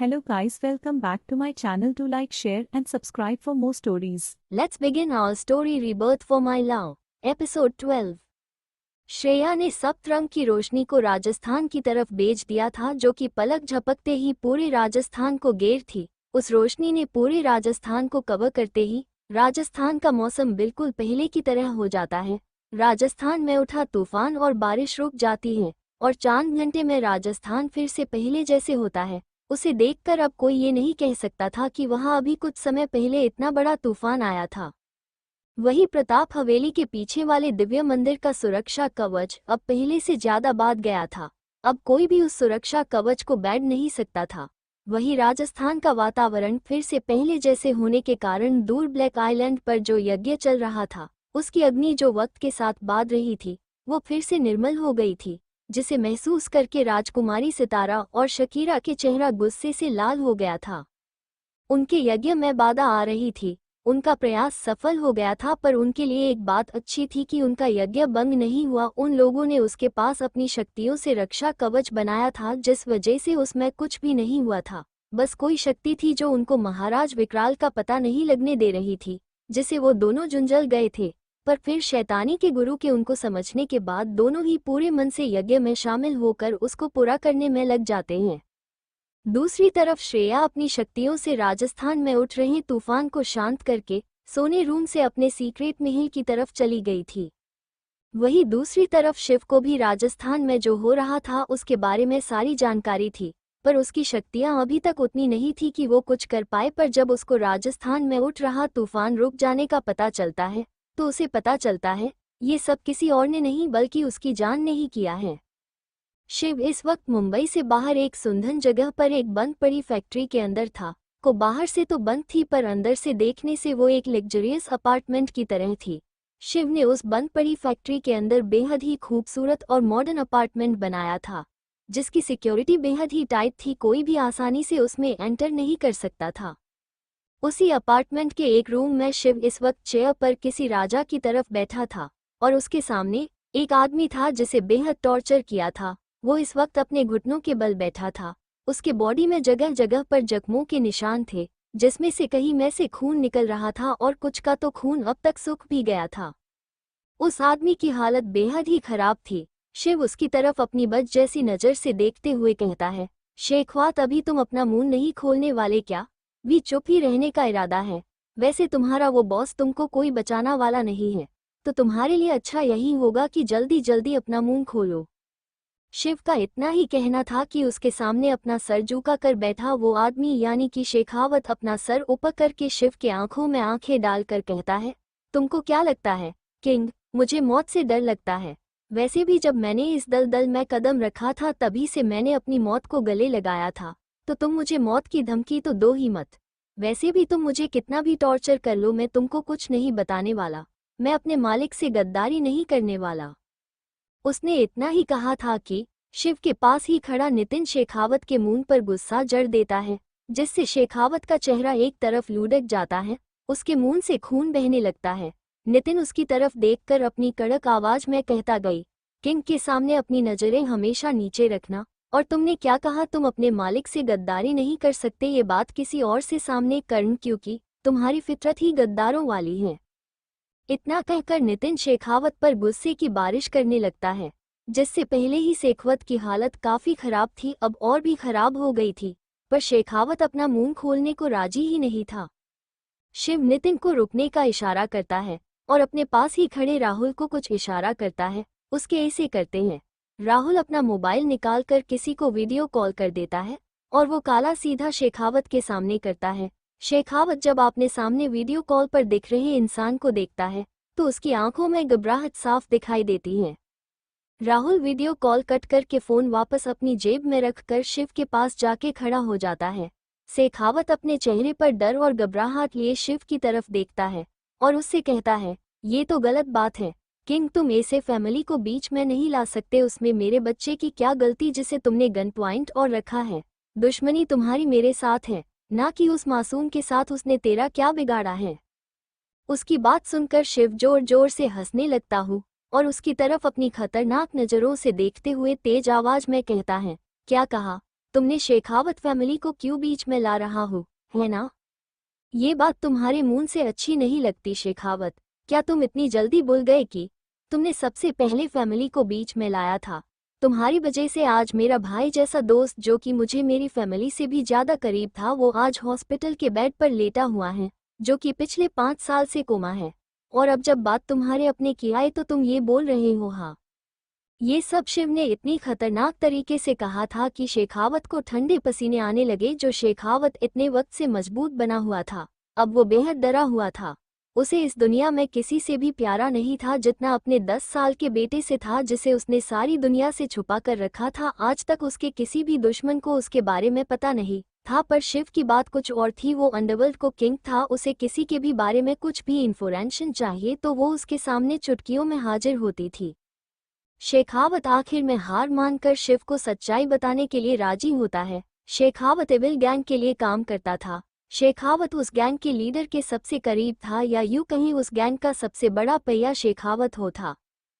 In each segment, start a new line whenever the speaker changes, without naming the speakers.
Hello guys, welcome back to my channel. To like, share and subscribe for more stories.
Let's begin our story Rebirth for My Love, episode 12। Shreya ने सप्त रंग की रोशनी को राजस्थान की तरफ भेज दिया था, जो कि पलक झपकते ही पूरे राजस्थान को घेर थी। उस रोशनी ने पूरे राजस्थान को कवर करते ही राजस्थान का मौसम बिल्कुल पहले की तरह हो जाता है। राजस्थान में उठा तूफान और बारिश रुक जाती है और चांद घंटे में राजस्थान फिर से पहले जैसे होता है। उसे देखकर अब कोई ये नहीं कह सकता था कि वहां अभी कुछ समय पहले इतना बड़ा तूफान आया था। वही प्रताप हवेली के पीछे वाले दिव्य मंदिर का सुरक्षा कवच अब पहले से ज्यादा बात गया था। अब कोई भी उस सुरक्षा कवच को बैठ नहीं सकता था। वही राजस्थान का वातावरण फिर से पहले जैसे होने के कारण दूर ब्लैक आइलैंड पर जो यज्ञ चल रहा था, उसकी अग्नि जो वक्त के साथ बाध रही थी, वो फिर से निर्मल हो गई थी, जिसे महसूस करके राजकुमारी सितारा और शकीरा के चेहरा गुस्से से लाल हो गया था। उनके यज्ञ में बाधा आ रही थी, उनका प्रयास सफल हो गया था, पर उनके लिए एक बात अच्छी थी कि उनका यज्ञ भंग नहीं हुआ। उन लोगों ने उसके पास अपनी शक्तियों से रक्षा कवच बनाया था, जिस वजह से उसमें कुछ भी नहीं हुआ था। बस कोई शक्ति थी जो उनको महाराज विकराल का पता नहीं लगने दे रही थी, जिसे वो दोनों झुंझल गए थे। पर फिर शैतानी के गुरु के उनको समझने के बाद दोनों ही पूरे मन से यज्ञ में शामिल होकर उसको पूरा करने में लग जाते हैं। दूसरी तरफ श्रेया अपनी शक्तियों से राजस्थान में उठ रहे तूफान को शांत करके सोने रूम से अपने सीक्रेट महल की तरफ चली गई थी। वही दूसरी तरफ शिव को भी राजस्थान में जो हो रहा था उसके बारे में सारी जानकारी थी, पर उसकी शक्तियां अभी तक उतनी नहीं थी कि वो कुछ कर पाए। पर जब उसको राजस्थान में उठ रहा तूफान रुक जाने का पता चलता है, तो उसे पता चलता है ये सब किसी और ने नहीं बल्कि उसकी जान ने ही किया है। शिव इस वक्त मुंबई से बाहर एक सुनसान जगह पर एक बंद पड़ी फैक्ट्री के अंदर था। को बाहर से तो बंद थी, पर अंदर से देखने से वो एक लग्जरियस अपार्टमेंट की तरह थी। शिव ने उस बंद पड़ी फैक्ट्री के अंदर बेहद ही खूबसूरत और मॉडर्न अपार्टमेंट बनाया था, जिसकी सिक्योरिटी बेहद ही टाइट थी, कोई भी आसानी से उसमें एंटर नहीं कर सकता था। उसी अपार्टमेंट के एक रूम में शिव इस वक्त चेयर पर किसी राजा की तरफ बैठा था और उसके सामने एक आदमी था जिसे बेहद टॉर्चर किया था। वो इस वक्त अपने घुटनों के बल बैठा था। उसके बॉडी में जगह जगह पर जख्मों के निशान थे, जिसमें से कहीं में से खून निकल रहा था और कुछ का तो खून अब तक सूख भी गया था। उस आदमी की हालत बेहद ही खराब थी। शिव उसकी तरफ अपनी बच जैसी नज़र से देखते हुए कहता है, शेखवात, अभी तुम अपना मुंह नहीं खोलने वाले क्या? भी चुप ही रहने का इरादा है? वैसे तुम्हारा वो बॉस तुमको कोई बचाना वाला नहीं है, तो तुम्हारे लिए अच्छा यही होगा कि जल्दी जल्दी अपना मुंह खोलो। शिव का इतना ही कहना था कि उसके सामने अपना सर झुका कर बैठा वो आदमी यानी कि शेखावत अपना सर ऊपर करके शिव के आंखों में आंखें डालकर कहता है, तुमको क्या लगता है किंग? मुझे मौत से डर लगता है। वैसे भी जब मैंने इस दलदल में कदम रखा था तभी से मैंने अपनी मौत को गले लगाया था, तो तुम मुझे मौत की धमकी तो दो ही मत। वैसे भी तुम मुझे कितना भी टॉर्चर कर लो, मैं तुमको कुछ नहीं बताने वाला। मैं अपने मालिक से गद्दारी नहीं करने वाला। उसने इतना ही कहा था कि शिव के पास ही खड़ा नितिन शेखावत के मुंह पर गुस्सा जड़ देता है, जिससे शेखावत का चेहरा एक तरफ लुढ़क जाता है, उसके मुंह से खून बहने लगता है। नितिन उसकी तरफ देखकर अपनी कड़क आवाज में कहता गई, किंग के सामने अपनी नजरें हमेशा नीचे रखना। और तुमने क्या कहा? तुम अपने मालिक से गद्दारी नहीं कर सकते ये बात किसी और से सामने करन, क्योंकि तुम्हारी फितरत ही गद्दारों वाली है। इतना कहकर नितिन शेखावत पर गुस्से की बारिश करने लगता है, जिससे पहले ही शेखावत की हालत काफी खराब थी, अब और भी खराब हो गई थी। पर शेखावत अपना मुंह खोलने को राजी ही नहीं था। शिव नितिन को रुकने का इशारा करता है और अपने पास ही खड़े राहुल को कुछ इशारा करता है। उसके ऐसे करते हैं राहुल अपना मोबाइल निकालकर किसी को वीडियो कॉल कर देता है और वो काला सीधा शेखावत के सामने करता है। शेखावत जब अपने सामने वीडियो कॉल पर दिख रहे इंसान को देखता है तो उसकी आंखों में घबराहट साफ दिखाई देती है। राहुल वीडियो कॉल कट करके फोन वापस अपनी जेब में रखकर शिव के पास जाके खड़ा हो जाता है। शेखावत अपने चेहरे पर डर और घबराहट लिए शिव की तरफ देखता है और उससे कहता है, ये तो गलत बात है किंग, तुम ऐसे फैमिली को बीच में नहीं ला सकते। उसमें मेरे बच्चे की क्या गलती जिसे तुमने गन पॉइंट और रखा है? दुश्मनी तुम्हारी मेरे साथ है, ना कि उस मासूम के साथ। उसने तेरा क्या बिगाड़ा है? उसकी बात सुनकर शिव जोर जोर से हंसने लगता हूँ और उसकी तरफ अपनी खतरनाक नज़रों से देखते हुए तेज आवाज में कहता है, क्या कहा? तुमने शेखावत फैमिली को क्यों बीच में ला रहा हो, है ना? ये बात तुम्हारे मुंह से अच्छी नहीं लगती शेखावत। क्या तुम इतनी जल्दी भूल गए कि तुमने सबसे पहले फैमिली को बीच में लाया था? तुम्हारी वजह से आज मेरा भाई जैसा दोस्त, जो कि मुझे मेरी फैमिली से भी ज्यादा करीब था, वो आज हॉस्पिटल के बेड पर लेटा हुआ है, जो कि पिछले 5 साल से कोमा है। और अब जब बात तुम्हारे अपने की आए तो तुम ये बोल रहे हो? हाँ, ये सब शिव ने इतनी खतरनाक तरीके से कहा था कि शेखावत को ठंडे पसीने आने लगे। जो शेखावत इतने वक्त से मजबूत बना हुआ था, अब वो बेहद डरा हुआ था। उसे इस दुनिया में किसी से भी प्यारा नहीं था जितना अपने 10 साल के बेटे से था, जिसे उसने सारी दुनिया से छुपा कर रखा था। आज तक उसके किसी भी दुश्मन को उसके बारे में पता नहीं था, पर शिव की बात कुछ और थी। वो अंडरवर्ल्ड को किंग था, उसे किसी के भी बारे में कुछ भी इन्फॉर्मेशन चाहिए तो वो उसके सामने चुटकियों में हाजिर होती थी। शेखावत आखिर में हार मानकर शिव को सच्चाई बताने के लिए राजी होता है। शेखावत एविल गैंग के लिए काम करता था। शेखावत उस गैंग के लीडर के सबसे करीब था, या यूं कहीं उस गैंग का सबसे बड़ा पहिया शेखावत हो था।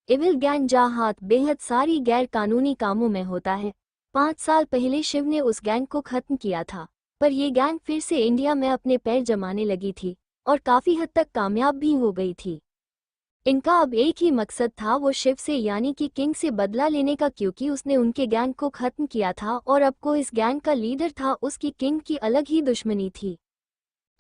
एविल गैंग जहां हाथ बेहद सारी गैर कानूनी कामों में होता है। 5 साल पहले शिव ने उस गैंग को खत्म किया था, पर यह गैंग फिर से इंडिया में अपने पैर जमाने लगी थी और काफी हद तक कामयाब भी हो गई थी। इनका अब एक ही मकसद था, वो शिव से यानी कि किंग से बदला लेने का, क्योंकि उसने उनके गैंग को खत्म किया था और अब को इस गैंग का लीडर था, उसकी किंग की अलग ही दुश्मनी थी।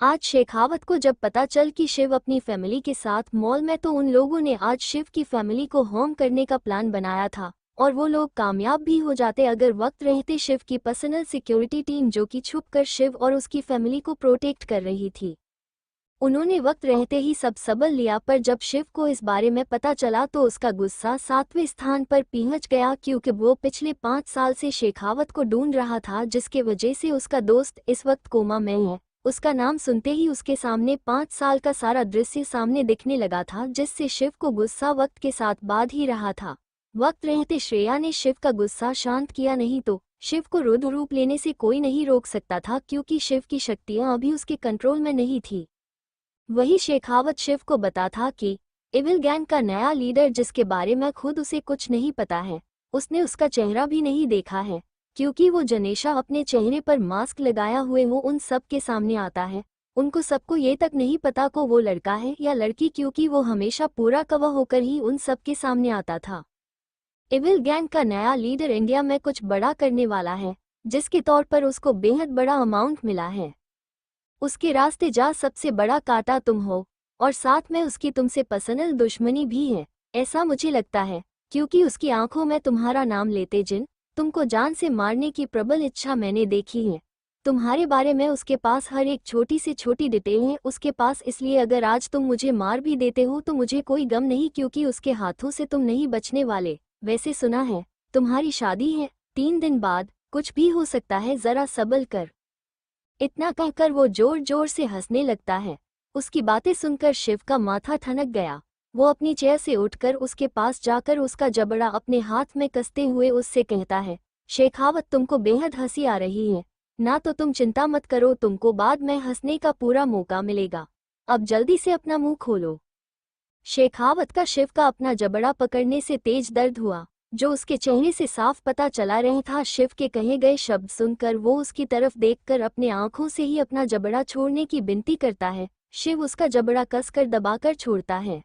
आज शेखावत को जब पता चल कि शिव अपनी फैमिली के साथ मॉल में, तो उन लोगों ने आज शिव की फैमिली को होम करने का प्लान बनाया था और वो लोग कामयाब भी हो जाते अगर वक्त रहते। शिव की पर्सनल सिक्योरिटी टीम, जो कि छुपकर शिव और उसकी फैमिली को प्रोटेक्ट कर रही थी, उन्होंने वक्त रहते ही सब सबल लिया। पर जब शिव को इस बारे में पता चला तो उसका गुस्सा 7वें स्थान पर पहुंच गया, क्योंकि वो पिछले 5 साल से शेखावत को ढूंढ रहा था, जिसके वजह से उसका दोस्त इस वक्त कोमा में है। उसका नाम सुनते ही उसके सामने 5 साल का सारा दृश्य सामने दिखने लगा था, जिससे शिव को गुस्सा वक्त के साथ बाध ही रहा था। वक्त रहते श्रेया ने शिव का गुस्सा शांत किया, नहीं तो शिव को रुद्र रूप लेने से कोई नहीं रोक सकता था, क्योंकि शिव की शक्तियां अभी उसके कंट्रोल में नहीं थी। वही शेखावत शिव को बता था कि एविल गैंग का नया लीडर, जिसके बारे में खुद उसे कुछ नहीं पता है, उसने उसका चेहरा भी नहीं देखा है, क्योंकि वो जनेशा अपने चेहरे पर मास्क लगाया हुए वो उन सब के सामने आता है। उनको सबको ये तक नहीं पता को वो लड़का है या लड़की, क्योंकि वो हमेशा पूरा कवर होकर ही उन सब के सामने आता था। एविल गैंग का नया लीडर इंडिया में कुछ बड़ा करने वाला है, जिसके तौर पर उसको बेहद बड़ा अमाउंट मिला है। उसके रास्ते जा सबसे बड़ा काटा तुम हो, और साथ में उसकी तुमसे पर्सनल दुश्मनी भी है, ऐसा मुझे लगता है, क्योंकि उसकी आंखों में तुम्हारा नाम लेते जिन तुमको जान से मारने की प्रबल इच्छा मैंने देखी है। तुम्हारे बारे में उसके पास हर एक छोटी से छोटी डिटेल है उसके पास, इसलिए अगर आज तुम मुझे मार भी देते हो तो मुझे कोई गम नहीं, क्योंकि उसके हाथों से तुम नहीं बचने वाले। वैसे सुना है तुम्हारी शादी है 3 दिन बाद, कुछ भी हो सकता है, जरा सब्र कर। इतना कहकर वो जोर जोर से हंसने लगता है। उसकी बातें सुनकर शिव का माथा ठनक गया। वो अपनी चेयर से उठकर उसके पास जाकर उसका जबड़ा अपने हाथ में कसते हुए उससे कहता है, शेखावत तुमको बेहद हंसी आ रही है ना, तो तुम चिंता मत करो, तुमको बाद में हंसने का पूरा मौका मिलेगा। अब जल्दी से अपना मुंह खोलो। शेखावत का शिव का अपना जबड़ा पकड़ने से तेज दर्द हुआ, जो उसके चेहरे से साफ पता चला रहा था। शिव के कहे गए शब्द सुनकर वो उसकी तरफ देखकर अपने आंखों से ही अपना जबड़ा छोड़ने की विनती करता है। शिव उसका जबड़ा कसकर दबाकर छोड़ता है।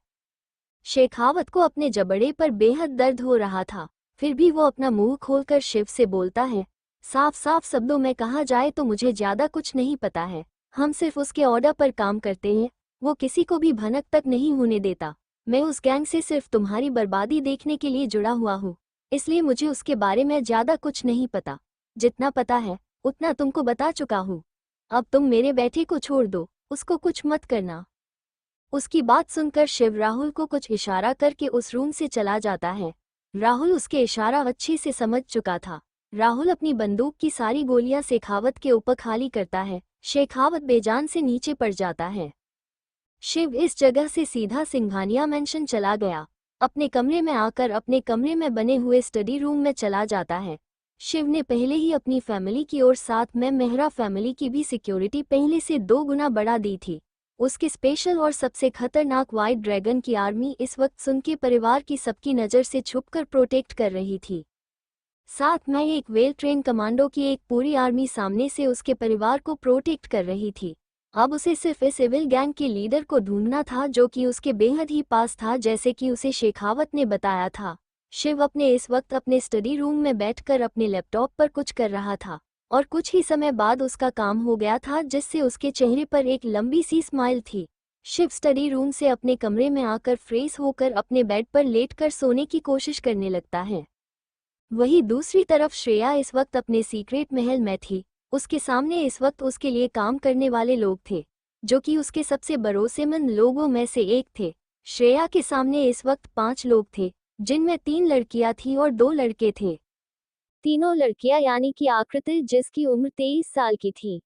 शेखावत को अपने जबड़े पर बेहद दर्द हो रहा था, फिर भी वो अपना मुंह खोलकर शिव से बोलता है, साफ साफ शब्दों में कहा जाए तो मुझे ज्यादा कुछ नहीं पता है, हम सिर्फ उसके ऑर्डर पर काम करते हैं, वो किसी को भी भनक तक नहीं होने देता। मैं उस गैंग से सिर्फ तुम्हारी बर्बादी देखने के लिए जुड़ा हुआ हूँ, इसलिए मुझे उसके बारे में ज्यादा कुछ नहीं पता। जितना पता है उतना तुमको बता चुका हूँ। अब तुम मेरे बेटे को छोड़ दो, उसको कुछ मत करना। उसकी बात सुनकर शिव राहुल को कुछ इशारा करके उस रूम से चला जाता है। राहुल उसके इशारा अच्छे से समझ चुका था। राहुल अपनी बंदूक की सारी गोलियां शेखावत के ऊपर खाली करता है। शेखावत बेजान से नीचे पड़ जाता है। शिव इस जगह से सीधा सिंघानिया मेंशन चला गया। अपने कमरे में आकर अपने कमरे में बने हुए स्टडी रूम में चला जाता है। शिव ने पहले ही अपनी फैमिली की और साथ में मेहरा फैमिली की भी सिक्योरिटी पहले से 2 गुना बढ़ा दी थी। उसके स्पेशल और सबसे खतरनाक व्हाइट ड्रैगन की आर्मी इस वक्त सुन के परिवार की सबकी नज़र से छुपकर प्रोटेक्ट कर रही थी। साथ में एक वेल ट्रेन कमांडो की एक पूरी आर्मी सामने से उसके परिवार को प्रोटेक्ट कर रही थी। अब उसे सिर्फ इस सिविल गैंग के लीडर को ढूंढना था जो कि उसके बेहद ही पास था, जैसे कि उसे शेखावत ने बताया था। शिव अपने इस वक्त अपने स्टडी रूम में बैठकर अपने लैपटॉप पर कुछ कर रहा था और कुछ ही समय बाद उसका काम हो गया था, जिससे उसके चेहरे पर एक लंबी सी स्माइल थी। शिव स्टडी रूम से अपने कमरे में आकर फ्रेश होकर अपने बेड पर लेटकर सोने की कोशिश करने लगता है। वहीं दूसरी तरफ श्रेया इस वक्त अपने सीक्रेट महल में थी। उसके सामने इस वक्त उसके लिए काम करने वाले लोग थे, जो कि उसके सबसे भरोसेमंद लोगों में से एक थे। श्रेया के सामने इस वक्त 5 लोग थे, जिनमें 3 लड़कियां थीं और 2 लड़के थे। तीनों लड़कियां यानी कि आकृति, जिसकी उम्र 23 साल की थी,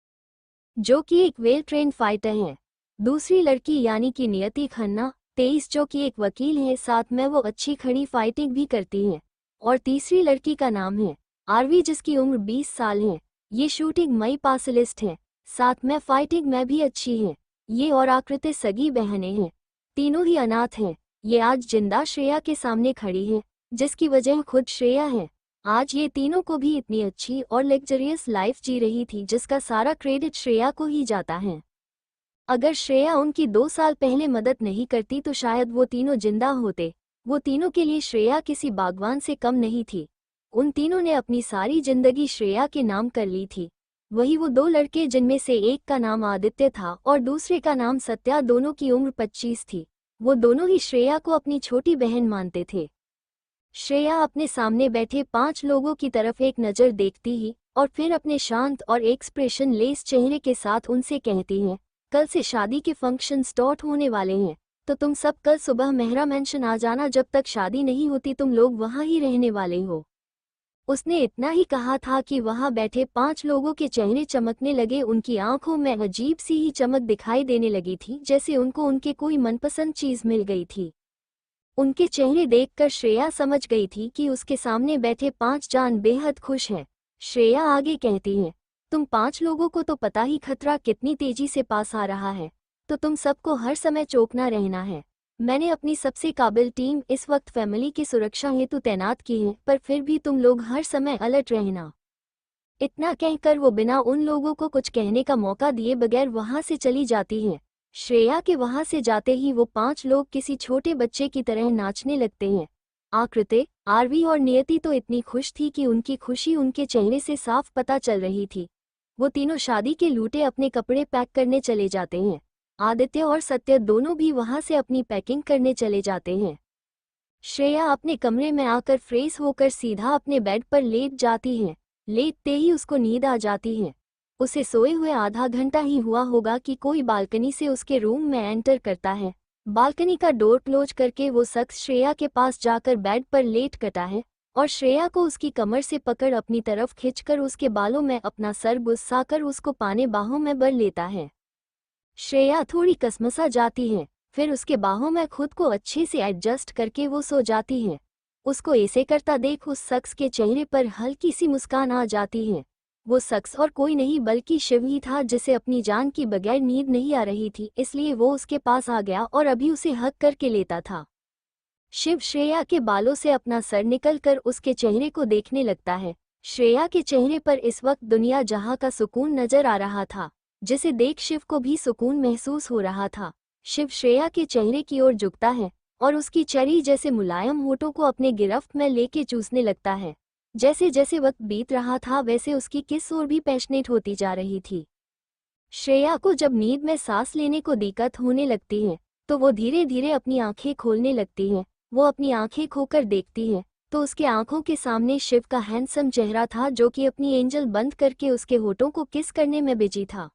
जो कि एक वेल ट्रेन फाइटर है। दूसरी लड़की यानी कि नियति खन्ना 23, जो कि एक वकील है, साथ में वो अच्छी खड़ी फाइटिंग भी करती है। और तीसरी लड़की का नाम है आरवी, जिसकी उम्र 20 साल है। ये शूटिंग मई पासलिस्ट है, साथ में फाइटिंग में भी अच्छी है। ये और आकृति सगी बहनें हैं, तीनों ही अनाथ हैं। ये आज जिंदा श्रेया के सामने खड़ी है, जिसकी वजह खुद श्रेया है। आज ये तीनों को भी इतनी अच्छी और लग्जरियस लाइफ जी रही थी, जिसका सारा क्रेडिट श्रेया को ही जाता है। अगर श्रेया उनकी 2 साल पहले मदद नहीं करती तो शायद वो तीनों जिंदा होते। वो तीनों के लिए श्रेया किसी बागवान से कम नहीं थी। उन तीनों ने अपनी सारी जिंदगी श्रेया के नाम कर ली थी। वही वो 2 लड़के, जिनमें से एक का नाम आदित्य था और दूसरे का नाम सत्या, दोनों की उम्र 25 थी। वो दोनों ही श्रेया को अपनी छोटी बहन मानते थे। श्रेया अपने सामने बैठे 5 लोगों की तरफ एक नज़र देखती ही और फिर अपने शांत और एक्सप्रेशन लेस चेहरे के साथ उनसे कहती है, कल से शादी के फंक्शन स्टार्ट होने वाले हैं, तो तुम सब कल सुबह मेहरा मेंशन आ जाना। जब तक शादी नहीं होती तुम लोग वहाँ ही रहने वाले हो। उसने इतना ही कहा था कि वहाँ बैठे 5 लोगों के चेहरे चमकने लगे। उनकी आंखों में अजीब सी ही चमक दिखाई देने लगी थी, जैसे उनको उनके कोई मनपसंद चीज मिल गई थी। उनके चेहरे देखकर श्रेया समझ गई थी कि उसके सामने बैठे 5 जान बेहद खुश हैं। श्रेया आगे कहती है, तुम 5 लोगों को तो पता ही खतरा कितनी तेजी से पास आ रहा है, तो तुम सबको हर समय चौकना रहना है। मैंने अपनी सबसे काबिल टीम इस वक्त फैमिली की सुरक्षा हेतु तैनात की है, पर फिर भी तुम लोग हर समय अलर्ट रहना। इतना कहकर वो बिना उन लोगों को कुछ कहने का मौका दिए बगैर वहां से चली जाती है। श्रेया के वहां से जाते ही वो 5 लोग किसी छोटे बच्चे की तरह नाचने लगते हैं। आकृति, आरवी और नियति तो इतनी खुश थी कि उनकी खुशी उनके चेहरे से साफ पता चल रही थी। वो तीनों शादी के लूटे अपने कपड़े पैक करने चले जाते हैं। आदित्य और सत्य दोनों भी वहां से अपनी पैकिंग करने चले जाते हैं। श्रेया अपने कमरे में आकर फ्रेश होकर सीधा अपने बेड पर लेट जाती है। लेटते ही उसको नींद आ जाती है। उसे सोए हुए आधा घंटा ही हुआ होगा कि कोई बालकनी से उसके रूम में एंटर करता है। बालकनी का डोर क्लोज करके वो शख्स श्रेया के पास जाकर बेड पर लेट करता है और श्रेया को उसकी कमर से पकड़ अपनी तरफ खींचकर उसके बालों में अपना सर घुसाकर उसको पाने बाहों में भर लेता है। श्रेया थोड़ी कसमसा जाती है, फिर उसके बाहों में खुद को अच्छे से एडजस्ट करके वो सो जाती है। उसको ऐसे करता देख उस शख्स के चेहरे पर हल्की सी मुस्कान आ जाती है। वो शख्स और कोई नहीं बल्कि शिव ही था, जिसे अपनी जान की बगैर नींद नहीं आ रही थी, इसलिए वो उसके पास आ गया और अभी उसे हक करके लेता था। शिव श्रेया के बालों से अपना सर निकलकर उसके चेहरे को देखने लगता है। श्रेया के चेहरे पर इस वक्त दुनिया जहां का सुकून नजर आ रहा था, जिसे देख शिव को भी सुकून महसूस हो रहा था। शिव श्रेया के चेहरे की ओर झुकता है और उसकी चरी जैसे मुलायम होठों को अपने गिरफ्त में लेके चूसने लगता है। जैसे जैसे वक्त बीत रहा था वैसे उसकी किस और भी पैशनेट होती जा रही थी। श्रेया को जब नींद में सांस लेने को दिक्कत होने लगती है तो वो धीरे धीरे अपनी आंखें खोलने लगती है। वो अपनी आंखें खोकर देखती है तो उसके आंखों के सामने शिव का हैंडसम चेहरा था, जो कि अपनी एंजल बंद करके उसके होठों को किस करने में बिजी था।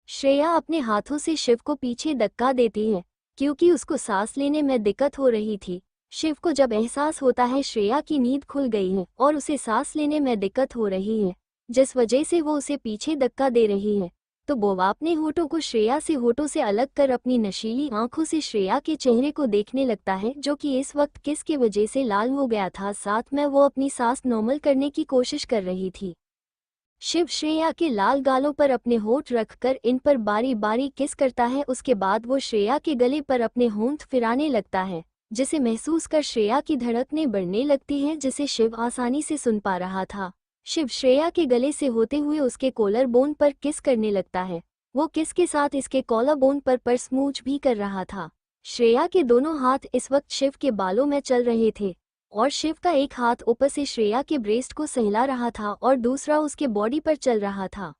श्रेया अपने हाथों से शिव को पीछे धक्का देती है क्योंकि उसको सांस लेने में दिक्कत हो रही थी। शिव को जब एहसास होता है श्रेया की नींद खुल गई है और उसे सांस लेने में दिक्कत हो रही है, जिस वजह से वो उसे पीछे धक्का दे रही है, तो वो अपने होठों को श्रेया से होठों से अलग कर अपनी नशीली आंखों से श्रेया के चेहरे को देखने लगता है, जो कि इस वक्त किस की वजह से लाल हो गया था। साथ में वो अपनी सांस नॉर्मल करने की कोशिश कर रही थी। शिव श्रेया के लाल गालों पर अपने होठ रखकर इन पर बारी बारी किस करता है। उसके बाद वो श्रेया के गले पर अपने होंठ फिराने लगता है। जिसे महसूस कर श्रेया की धड़कनें बढ़ने लगती हैं, जिसे शिव आसानी से सुन पा रहा था। शिव श्रेया के गले से होते हुए उसके कॉलर बोन पर किस करने लगता है। वो किस के साथ इसके कॉलर बोन पर स्मूच भी कर रहा था। श्रेया के दोनों हाथ इस वक्त शिव के बालों में चल रहे थे और शिव का एक हाथ ऊपर से श्रेया के ब्रेस्ट को सहला रहा था और दूसरा उसके बॉडी पर चल रहा था।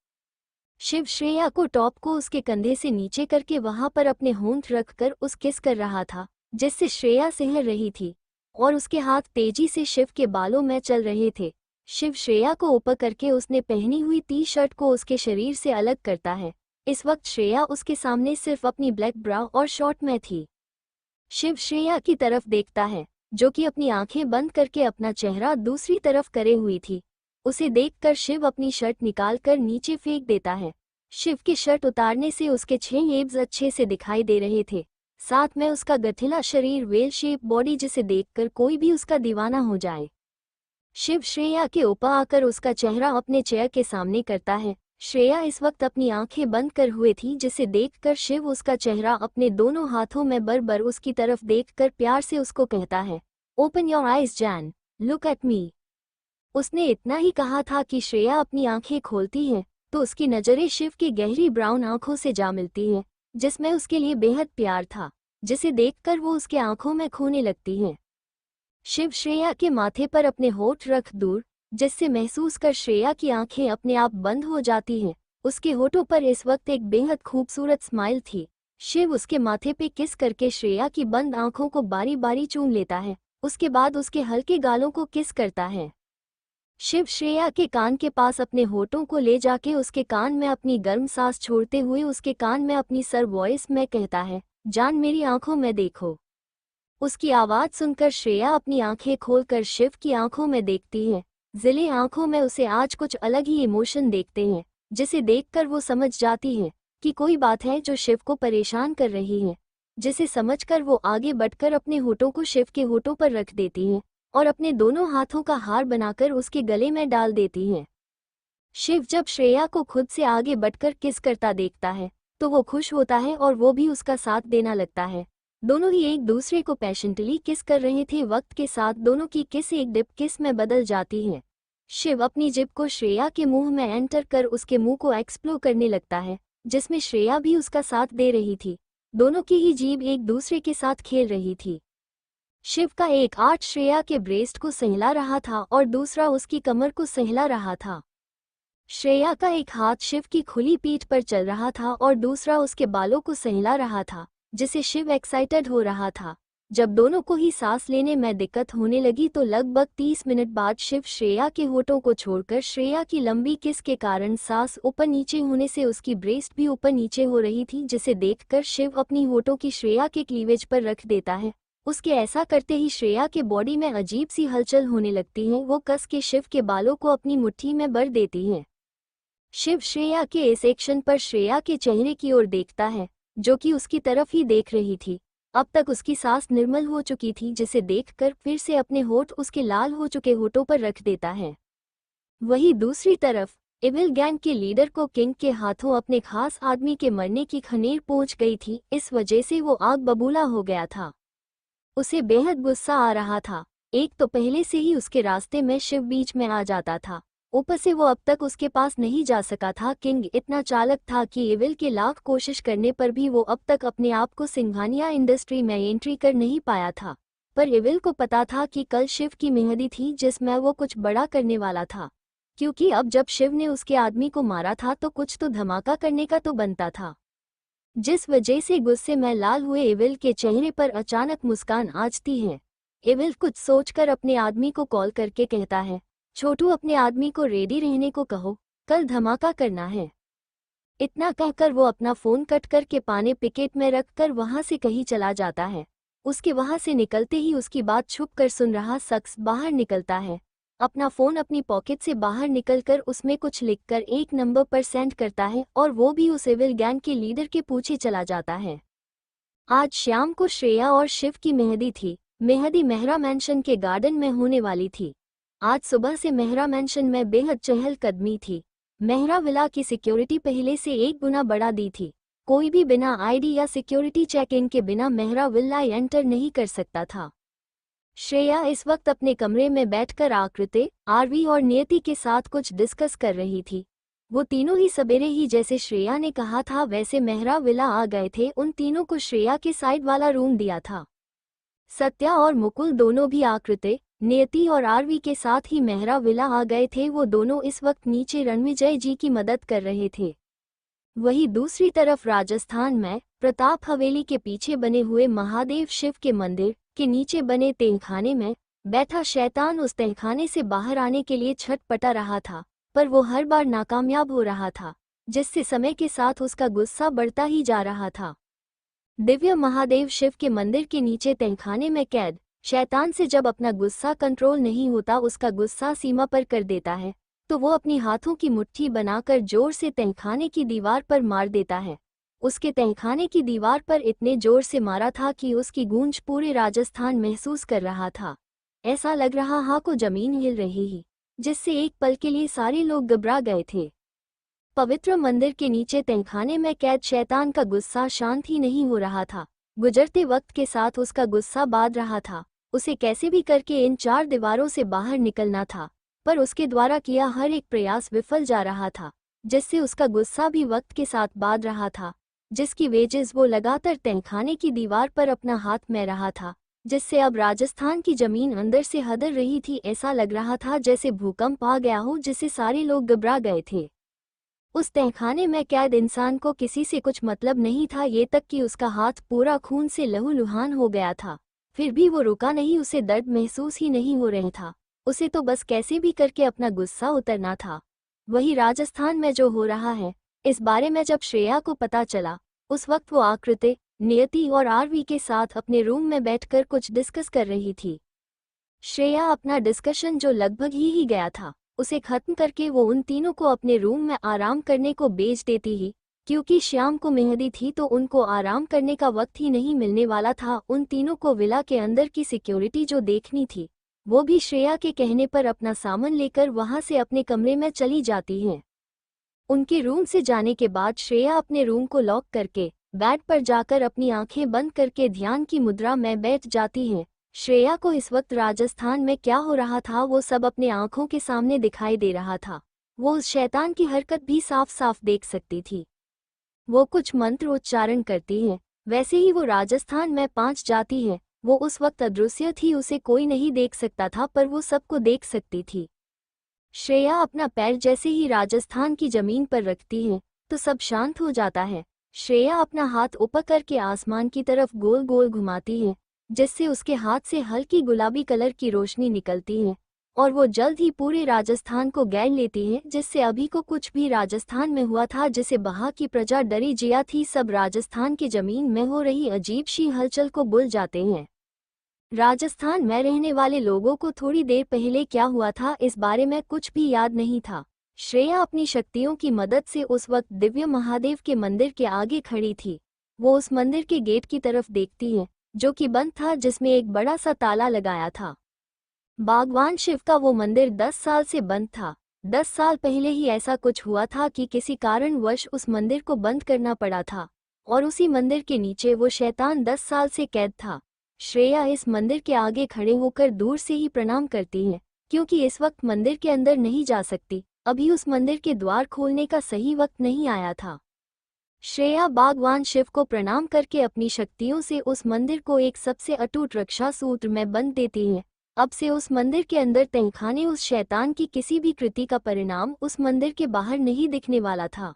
शिव श्रेया को टॉप को उसके कंधे से नीचे करके वहां पर अपने होंठ रखकर उस किस कर रहा था, जिससे श्रेया सहल रही थी और उसके हाथ तेजी से शिव के बालों में चल रहे थे। शिव श्रेया को ऊपर करके उसने पहनी हुई टी शर्ट को उसके शरीर से अलग करता है। इस वक्त श्रेया उसके सामने सिर्फ अपनी ब्लैक ब्रा और शॉर्ट में थी। शिव श्रेया की तरफ देखता है, जो कि अपनी आंखें बंद करके अपना चेहरा दूसरी तरफ करे हुई थी। उसे देखकर शिव अपनी शर्ट निकालकर नीचे फेंक देता है। शिव की शर्ट उतारने से उसके 6 एब्स अच्छे से दिखाई दे रहे थे, साथ में उसका गठिला शरीर, वेल शेप बॉडी, जिसे देखकर कोई भी उसका दीवाना हो जाए। शिव श्रेया के ऊपर आकर उसका चेहरा अपने चेयर के सामने करता है। श्रेया इस वक्त अपनी आंखें बंद कर हुए थी, जिसे देखकर शिव उसका चेहरा अपने दोनों हाथों में बर उसकी तरफ देखकर प्यार से उसको कहता है, open your eyes Jain, look at me. उसने इतना ही कहा था कि श्रेया अपनी आंखें खोलती है तो उसकी नज़रें शिव की गहरी ब्राउन आंखों से जा मिलती हैं, जिसमें उसके लिए बेहद प्यार था, जिसे देखकर वो उसके आंखों में खोने लगती हैं। शिव श्रेया के माथे पर अपने होठ रख दूर, जिससे महसूस कर श्रेया की आंखें अपने आप बंद हो जाती हैं। उसके होठों पर इस वक्त एक बेहद खूबसूरत स्माइल थी। शिव उसके माथे पे किस करके श्रेया की बंद आंखों को बारी बारी चूम लेता है, उसके बाद उसके हल्के गालों को किस करता है। शिव श्रेया के कान के पास अपने होठों को ले जाके उसके कान में अपनी गर्म सांस छोड़ते हुए उसके कान में अपनी सर वॉइस में कहता है, जान मेरी आंखों में देखो। उसकी आवाज़ सुनकर श्रेया अपनी आंखें खोलकर शिव की आंखों में देखती है। जिले आंखों में उसे आज कुछ अलग ही इमोशन देखते हैं, जिसे देखकर वो समझ जाती है कि कोई बात है जो शिव को परेशान कर रही है, जिसे समझकर वो आगे बढ़कर अपने होठों को शिव के होठों पर रख देती है और अपने दोनों हाथों का हार बनाकर उसके गले में डाल देती हैं। शिव जब श्रेया को खुद से आगे बढ़कर किस करता देखता है तो वो खुश होता है और वो भी उसका साथ देना लगता है। दोनों ही एक दूसरे को पैशनेटली किस कर रहे थे। वक्त के साथ दोनों की किस एक डिप किस में बदल जाती है। शिव अपनी जिप को श्रेया के मुंह में एंटर कर उसके मुंह को एक्सप्लोर करने लगता है, जिसमें श्रेया भी उसका साथ दे रही थी। दोनों की ही जीभ एक दूसरे के साथ खेल रही थी। शिव का एक हाथ श्रेया के ब्रेस्ट को सहला रहा था और दूसरा उसकी कमर को सहला रहा था। श्रेया का एक हाथ शिव की खुली पीठ पर चल रहा था और दूसरा उसके बालों को सहला रहा था, जिसे शिव एक्साइटेड हो रहा था। जब दोनों को ही सांस लेने में दिक्कत होने लगी तो लगभग 30 मिनट बाद शिव श्रेया के होठों को छोड़कर श्रेया की लंबी किस के कारण सांस ऊपर नीचे होने से उसकी ब्रेस्ट भी ऊपर नीचे हो रही थी, जिसे देखकर शिव अपनी होठों की श्रेया के क्लीवेज पर रख देता है। उसके ऐसा करते ही श्रेया के बॉडी में अजीब सी हलचल होने लगती है। वो कस के शिव के बालों को अपनी मुट्ठी में भर देती है। शिव श्रेया के इस एक्शन पर श्रेया के चेहरे की ओर देखता है, जो कि उसकी तरफ ही देख रही थी। अब तक उसकी सांस निर्मल हो चुकी थी, जिसे देखकर फिर से अपने होठ उसके लाल हो चुके होठों पर रख देता है। वहीं दूसरी तरफ एविल गैंग के लीडर को किंग के हाथों अपने खास आदमी के मरने की खनेर पहुंच गई थी। इस वजह से वो आग बबूला हो गया था। उसे बेहद गुस्सा आ रहा था। एक तो पहले से ही उसके रास्ते में शिव बीच में आ जाता था, ऊपर से वो अब तक उसके पास नहीं जा सका था। किंग इतना चालाक था कि एविल के लाख कोशिश करने पर भी वो अब तक अपने आप को सिंघानिया इंडस्ट्री में एंट्री कर नहीं पाया था। पर एविल को पता था कि कल शिव की मेहंदी थी, जिसमें वो कुछ बड़ा करने वाला था, क्योंकि अब जब शिव ने उसके आदमी को मारा था तो कुछ तो धमाका करने का तो बनता था। जिस वजह से गुस्से में लाल हुए एविल के चेहरे पर अचानक मुस्कान आजती है। एविल कुछ सोचकर अपने आदमी को कॉल करके कहता है, छोटू अपने आदमी को रेडी रहने को कहो, कल धमाका करना है। इतना कहकर वो अपना फोन कट करके पाने पिकेट में रखकर वहां से कहीं चला जाता है। उसके वहां से निकलते ही उसकी बात छुप कर सुन रहा शख्स बाहर निकलता है। अपना फोन अपनी पॉकेट से बाहर निकलकर उसमें कुछ लिखकर एक नंबर पर सेंड करता है और वो भी उस एविल गैंग के लीडर के पीछे चला जाता है। आज शाम को श्रेया और शिव की मेहंदी थी। मेहंदी मेहरा मैंशन के गार्डन में होने वाली थी। आज सुबह से मेहरा मैंशन में बेहद चहलकदमी थी। मेहरा विला की सिक्योरिटी पहले से 1 गुना बढ़ा दी थी। कोई भी बिना आईडी या सिक्योरिटी चेक इन के बिना मेहरा विला एंटर नहीं कर सकता था। श्रेया इस वक्त अपने कमरे में बैठकर आकृति, आरवी और नियति के साथ कुछ डिस्कस कर रही थी। वो तीनों ही सवेरे ही जैसे श्रेया ने कहा था वैसे मेहरा विला आ गए थे। उन तीनों को श्रेया के साइड वाला रूम दिया था। सत्या और मुकुल दोनों भी आकृति, नियति और आरवी के साथ ही मेहरा विला आ गए थे। वो दोनों इस वक्त नीचे रणविजय जी की मदद कर रहे थे। वहीं दूसरी तरफ राजस्थान में प्रताप हवेली के पीछे बने हुए महादेव शिव के मंदिर के नीचे बने तहखाने में बैठा शैतान उस तहखाने से बाहर आने के लिए छटपटा रहा था, पर वो हर बार नाकामयाब हो रहा था, जिससे समय के साथ उसका गुस्सा बढ़ता ही जा रहा था। दिव्य महादेव शिव के मंदिर के नीचे तहखाने में कैद शैतान से जब अपना गुस्सा कंट्रोल नहीं होता, उसका गुस्सा सीमा पर कर देता है, तो वो अपनी हाथों की मुट्ठी बनाकर जोर से तहखाने की दीवार पर मार देता है। उसके तहखाने की दीवार पर इतने जोर से मारा था कि उसकी गूंज पूरे राजस्थान महसूस कर रहा था। ऐसा लग रहा था को जमीन हिल रही ही, जिससे एक पल के लिए सारे लोग घबरा गए थे। पवित्र मंदिर के नीचे तहखाने में कैद शैतान का गुस्सा शांत ही नहीं हो रहा था। गुजरते वक्त के साथ उसका गुस्सा बढ़ रहा था। उसे कैसे भी करके इन चार दीवारों से बाहर निकलना था, पर उसके द्वारा किया हर एक प्रयास विफल जा रहा था, जिससे उसका गुस्सा भी वक्त के साथ बढ़ रहा था, जिसकी वजह वो लगातार तहखाने की दीवार पर अपना हाथ में रहा था, जिससे अब राजस्थान की जमीन अंदर से हदर रही थी। ऐसा लग रहा था जैसे भूकंप आ गया हो, जिससे सारे लोग घबरा गए थे। उस तहखाने में कैद इंसान को किसी से कुछ मतलब नहीं था, ये तक कि उसका हाथ पूरा खून से लहूलुहान हो गया था। फिर भी वो रुका नहीं, उसे दर्द महसूस ही नहीं हो रहा था। उसे तो बस कैसे भी करके अपना गुस्सा उतरना था। वही राजस्थान में जो हो रहा है, इस बारे में जब श्रेया को पता चला, उस वक्त वो आकृति, नियति और आरवी के साथ अपने रूम में बैठकर कुछ डिस्कस कर रही थी। श्रेया अपना डिस्कशन जो लगभग ही गया था, उसे खत्म करके वो उन तीनों को अपने रूम में आराम करने को भेज देती ही, क्योंकि शाम को मेहंदी थी तो उनको आराम करने का वक्त ही नहीं मिलने वाला था। उन तीनों को विला के अंदर की सिक्योरिटी जो देखनी थी, वो भी श्रेया के कहने पर अपना सामान लेकर वहां से अपने कमरे में चली जाती हैं। उनके रूम से जाने के बाद श्रेया अपने रूम को लॉक करके बेड पर जाकर अपनी आंखें बंद करके ध्यान की मुद्रा में बैठ जाती हैं। श्रेया को इस वक्त राजस्थान में क्या हो रहा था वो सब अपने आंखों के सामने दिखाई दे रहा था। वो उस शैतान की हरकत भी साफ साफ देख सकती थी। वो कुछ मंत्र उच्चारण करती है, वैसे ही वो राजस्थान में पहुंच जाती है। वो उस वक्त अदृश्य थी, उसे कोई नहीं देख सकता था, पर वो सबको देख सकती थी। श्रेया अपना पैर जैसे ही राजस्थान की जमीन पर रखती है तो सब शांत हो जाता है। श्रेया अपना हाथ ऊपर करके आसमान की तरफ गोल गोल घुमाती है, जिससे उसके हाथ से हल्की गुलाबी कलर की रोशनी निकलती है और वो जल्द ही पूरे राजस्थान को घेर लेती है, जिससे अभी को कुछ भी राजस्थान में हुआ था जिसे वहां की प्रजा डरी जिया थी, सब राजस्थान की जमीन में हो रही अजीब सी हलचल को भूल जाते हैं। राजस्थान में रहने वाले लोगों को थोड़ी देर पहले क्या हुआ था इस बारे में कुछ भी याद नहीं था। श्रेया अपनी शक्तियों की मदद से उस वक्त दिव्य महादेव के मंदिर के आगे खड़ी थी। वो उस मंदिर के गेट की तरफ देखती है जो कि बंद था, जिसमें एक बड़ा सा ताला लगाया था। भगवान शिव का वो मंदिर 10 साल से बंद था। 10 साल पहले ही ऐसा कुछ हुआ था कि किसी कारणवश उस मंदिर को बंद करना पड़ा था और उसी मंदिर के नीचे वो शैतान 10 साल से कैद था। श्रेया इस मंदिर के आगे खड़े होकर दूर से ही प्रणाम करती है, क्योंकि इस वक्त मंदिर के अंदर नहीं जा सकती। अभी उस मंदिर के द्वार खोलने का सही वक्त नहीं आया था। श्रेया भगवान शिव को प्रणाम करके अपनी शक्तियों से उस मंदिर को एक सबसे अटूट रक्षा सूत्र में बंध देती है। अब से उस मंदिर के अंदर तहखाने उस शैतान की किसी भी कृति का परिणाम उस मंदिर के बाहर नहीं दिखने वाला था।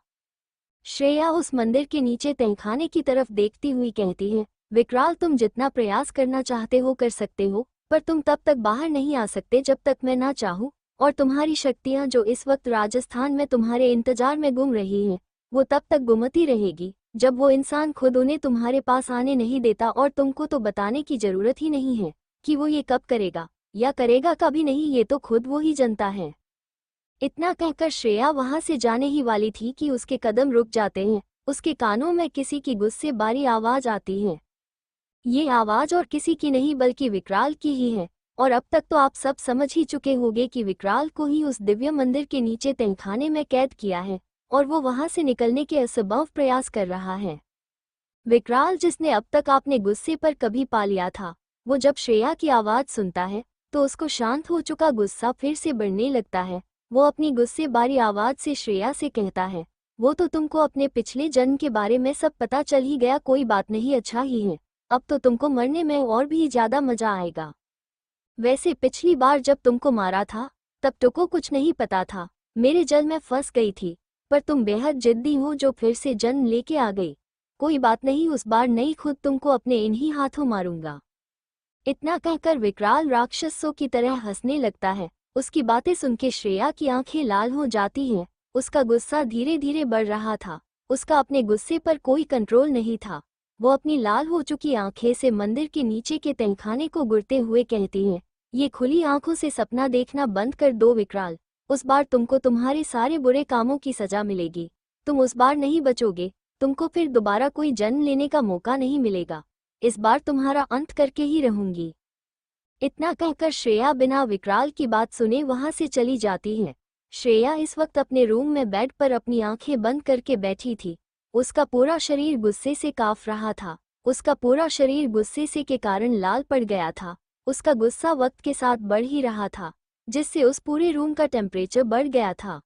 श्रेया उस मंदिर के नीचे तहखाने की तरफ देखती हुई कहती है, विकराल, तुम जितना प्रयास करना चाहते हो कर सकते हो, पर तुम तब तक बाहर नहीं आ सकते जब तक मैं ना चाहूँ, और तुम्हारी शक्तियाँ जो इस वक्त राजस्थान में तुम्हारे इंतजार में गुम रही हैं, वो तब तक गुमती रहेगी जब वो इंसान खुद उन्हें तुम्हारे पास आने नहीं देता। और तुमको तो बताने की जरूरत ही नहीं है कि वो ये कब करेगा या करेगा कभी नहीं, ये तो खुद वो ही जनता है। इतना कहकर श्रेया वहां से जाने ही वाली थी कि उसके कदम रुक जाते हैं। उसके कानों में किसी की गुस्से बारी आवाज आती है। ये आवाज और किसी की नहीं बल्कि विकराल की ही है। और अब तक तो आप सब समझ ही चुके होंगे कि विकराल को ही उस दिव्य मंदिर के नीचे तहखाने में कैद किया है और वो वहां से निकलने के असंभव प्रयास कर रहा है। विकराल, जिसने अब तक आपने गुस्से पर कभी पा लिया था, वो जब श्रेया की आवाज़ सुनता है तो उसको शांत हो चुका गुस्सा फिर से बढ़ने लगता है। वो अपनी गुस्से बारी आवाज़ से श्रेया से कहता है, वो तो तुमको अपने पिछले जन्म के बारे में सब पता चल ही गया, कोई बात नहीं, अच्छा ही है। अब तो तुमको मरने में और भी ज़्यादा मज़ा आएगा। वैसे पिछली बार जब तुमको मारा था तब तुमको कुछ नहीं पता था, मेरे जल में फंस गई थी, पर तुम बेहद जिद्दी हो जो फिर से जन्म लेके आ गई। कोई बात नहीं, उस बार नहीं, खुद तुमको अपने इन्हीं हाथों मारूंगा। इतना कहकर विकराल राक्षसों की तरह हंसने लगता है। उसकी बातें सुन के श्रेया की आंखें लाल हो जाती हैं। उसका गुस्सा धीरे धीरे बढ़ रहा था। उसका अपने गुस्से पर कोई कंट्रोल नहीं था। वो अपनी लाल हो चुकी आंखें से मंदिर के नीचे के तहखाने को घूरते हुए कहती है, ये खुली आंखों से सपना देखना बंद कर दो विकराल। उस बार तुमको तुम्हारे सारे बुरे कामों की सजा मिलेगी। तुम उस बार नहीं बचोगे। तुमको फिर दोबारा कोई जन्म लेने का मौका नहीं मिलेगा। इस बार तुम्हारा अंत करके ही रहूंगी। इतना कहकर श्रेया बिना विकराल की बात सुने वहां से चली जाती है। श्रेया इस वक्त अपने रूम में बेड पर अपनी आंखें बंद करके बैठी थी। उसका पूरा शरीर गुस्से से कांप रहा था। उसका पूरा शरीर गुस्से से के कारण लाल पड़ गया था। उसका गुस्सा वक्त के साथ बढ़ ही रहा था, जिससे उस पूरे रूम का टेम्परेचर बढ़ गया था।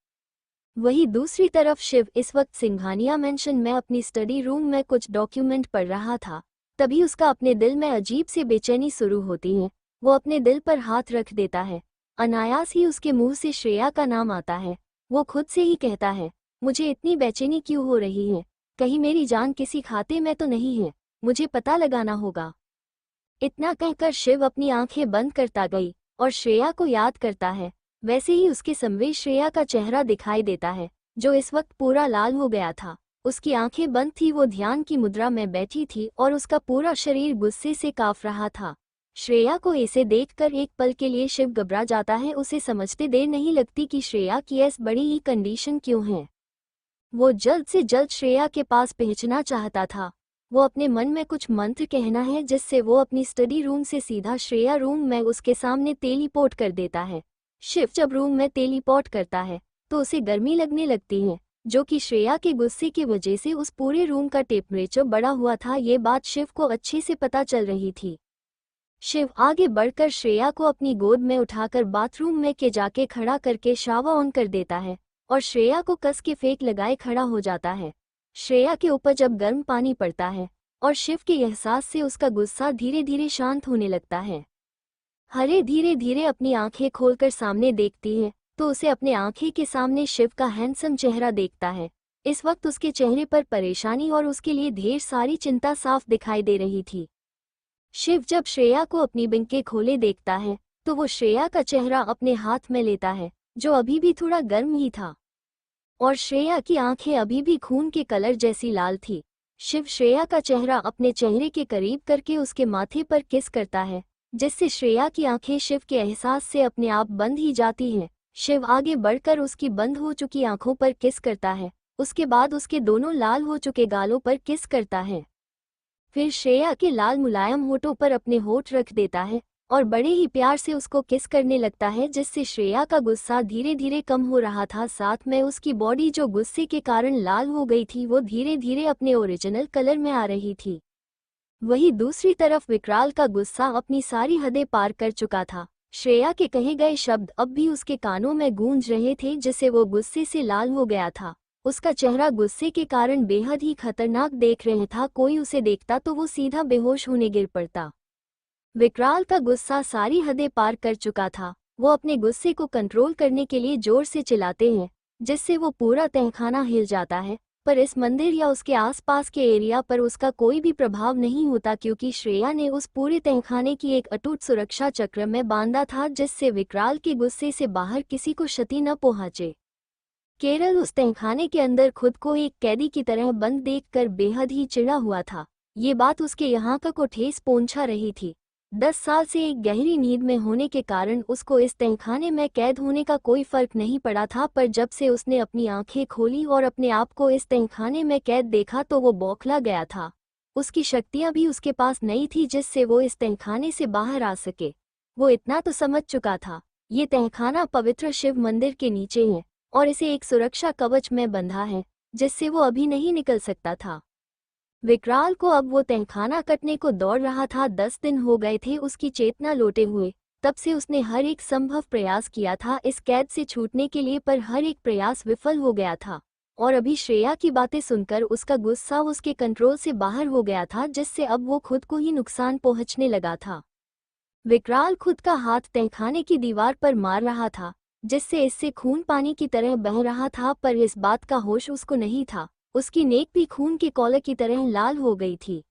वहीं दूसरी तरफ शिव इस वक्त सिंघानिया मेंशन में अपनी स्टडी रूम में कुछ डॉक्यूमेंट पढ़ रहा था। तभी उसका अपने दिल में अजीब सी बेचैनी शुरू होती है। वो अपने दिल पर हाथ रख देता है। अनायास ही उसके मुंह से श्रेया का नाम आता है। वो खुद से ही कहता है, मुझे इतनी बेचैनी क्यों हो रही है? कहीं मेरी जान किसी खाते में तो नहीं है? मुझे पता लगाना होगा। इतना कहकर शिव अपनी आंखें बंद करता गई और श्रेया को याद करता है। वैसे ही उसके समवेत श्रेया का चेहरा दिखाई देता है, जो इस वक्त पूरा लाल हो गया था। उसकी आंखें बंद थी, वो ध्यान की मुद्रा में बैठी थी और उसका पूरा शरीर गुस्से से कांप रहा था। श्रेया को ऐसे देखकर एक पल के लिए शिव घबरा जाता है। उसे समझते देर नहीं लगती कि श्रेया की ऐसी बड़ी ही कंडीशन क्यों है। वो जल्द से जल्द श्रेया के पास पहुंचना चाहता था। वो अपने मन में कुछ मंत्र कहना है, जिससे वो अपनी स्टडी रूम से सीधा श्रेया रूम में उसके सामने टेलीपोर्ट कर देता है। शिव जब रूम में टेलीपोर्ट करता है तो उसे गर्मी लगने लगती है, जो कि श्रेया के गुस्से की वजह से उस पूरे रूम का टेम्परेचर बढ़ा हुआ था। ये बात शिव को अच्छे से पता चल रही थी। शिव आगे बढ़कर श्रेया को अपनी गोद में उठाकर बाथरूम में के जाके खड़ा करके शावर ऑन कर देता है और श्रेया को कस के फेंक लगाए खड़ा हो जाता है। श्रेया के ऊपर जब गर्म पानी पड़ता है और शिव के एहसास से उसका गुस्सा धीरे धीरे शांत होने लगता है। हरे धीरे धीरे अपनी आंखें खोलकर सामने देखती है तो उसे अपने आंखें के सामने शिव का हैंडसम चेहरा देखता है। इस वक्त उसके चेहरे पर परेशानी और उसके लिए ढेर सारी चिंता साफ दिखाई दे रही थी। शिव जब श्रेया को अपनी बिंके खोले देखता है तो वो श्रेया का चेहरा अपने हाथ में लेता है, जो अभी भी थोड़ा गर्म ही था, और श्रेया की आंखें अभी भी खून के कलर जैसी लाल थी। शिव श्रेया का चेहरा अपने चेहरे के करीब करके उसके माथे पर किस करता है, जिससे श्रेया की आंखें शिव के एहसास से अपने आप बंद ही जाती हैं। शिव आगे बढ़कर उसकी बंद हो चुकी आंखों पर किस करता है। उसके बाद उसके दोनों लाल हो चुके गालों पर किस करता है। फिर श्रेया के लाल मुलायम होठों पर अपने होठ रख देता है और बड़े ही प्यार से उसको किस करने लगता है, जिससे श्रेया का गुस्सा धीरे धीरे कम हो रहा था। साथ में उसकी बॉडी जो गुस्से के कारण लाल हो गई थी वो धीरे धीरे अपने ओरिजिनल कलर में आ रही थी। वहीं दूसरी तरफ विकराल का गुस्सा अपनी सारी हदें पार कर चुका था। श्रेया के कहे गए शब्द अब भी उसके कानों में गूंज रहे थे, जिससे वो गुस्से से लाल हो गया था। उसका चेहरा गुस्से के कारण बेहद ही खतरनाक देख रहा था। कोई उसे देखता तो वो सीधा बेहोश होने गिर पड़ता। विकराल का गुस्सा सारी हदें पार कर चुका था। वो अपने गुस्से को कंट्रोल करने के लिए जोर से चिल्लाते हैं, जिससे वो पूरा तहखाना हिल जाता है। पर इस मंदिर या उसके आसपास के एरिया पर उसका कोई भी प्रभाव नहीं होता, क्योंकि श्रेया ने उस पूरे तहखाने की एक अटूट सुरक्षा चक्र में बांधा था, जिससे विकराल के गुस्से से बाहर किसी को क्षति न पहुंचे। केरल उस तहखाने के अंदर खुद को एक कैदी की तरह बंद देखकर बेहद ही चिढ़ा हुआ था। ये बात उसके यहाँ का को ठेस पहुंचा रही थी। 10 साल से एक गहरी नींद में होने के कारण उसको इस तहखाने में कैद होने का कोई फर्क नहीं पड़ा था, पर जब से उसने अपनी आंखें खोली और अपने आप को इस तहखाने में कैद देखा तो वो बौखला गया था। उसकी शक्तियां भी उसके पास नहीं थी जिससे वो इस तहखाने से बाहर आ सके। वो इतना तो समझ चुका था, ये तहखाना पवित्र शिव मंदिर के नीचे है और इसे एक सुरक्षा कवच में बंधा है, जिससे वो अभी नहीं निकल सकता था। विकराल को अब वो तहखाना कटने को दौड़ रहा था। 10 दिन हो गए थे उसकी चेतना लौटे हुए। तब से उसने हर एक संभव प्रयास किया था इस कैद से छूटने के लिए, पर हर एक प्रयास विफल हो गया था। और अभी श्रेया की बातें सुनकर उसका गुस्सा उसके कंट्रोल से बाहर हो गया था, जिससे अब वो खुद को ही नुकसान पहुंचने लगा था। विकराल खुद का हाथ तहखाने की दीवार पर मार रहा था, जिससे इससे खून पानी की तरह बह रहा था, पर इस बात का होश उसको नहीं था। उसकी नेक भी खून के कौले की तरह लाल हो गई थी।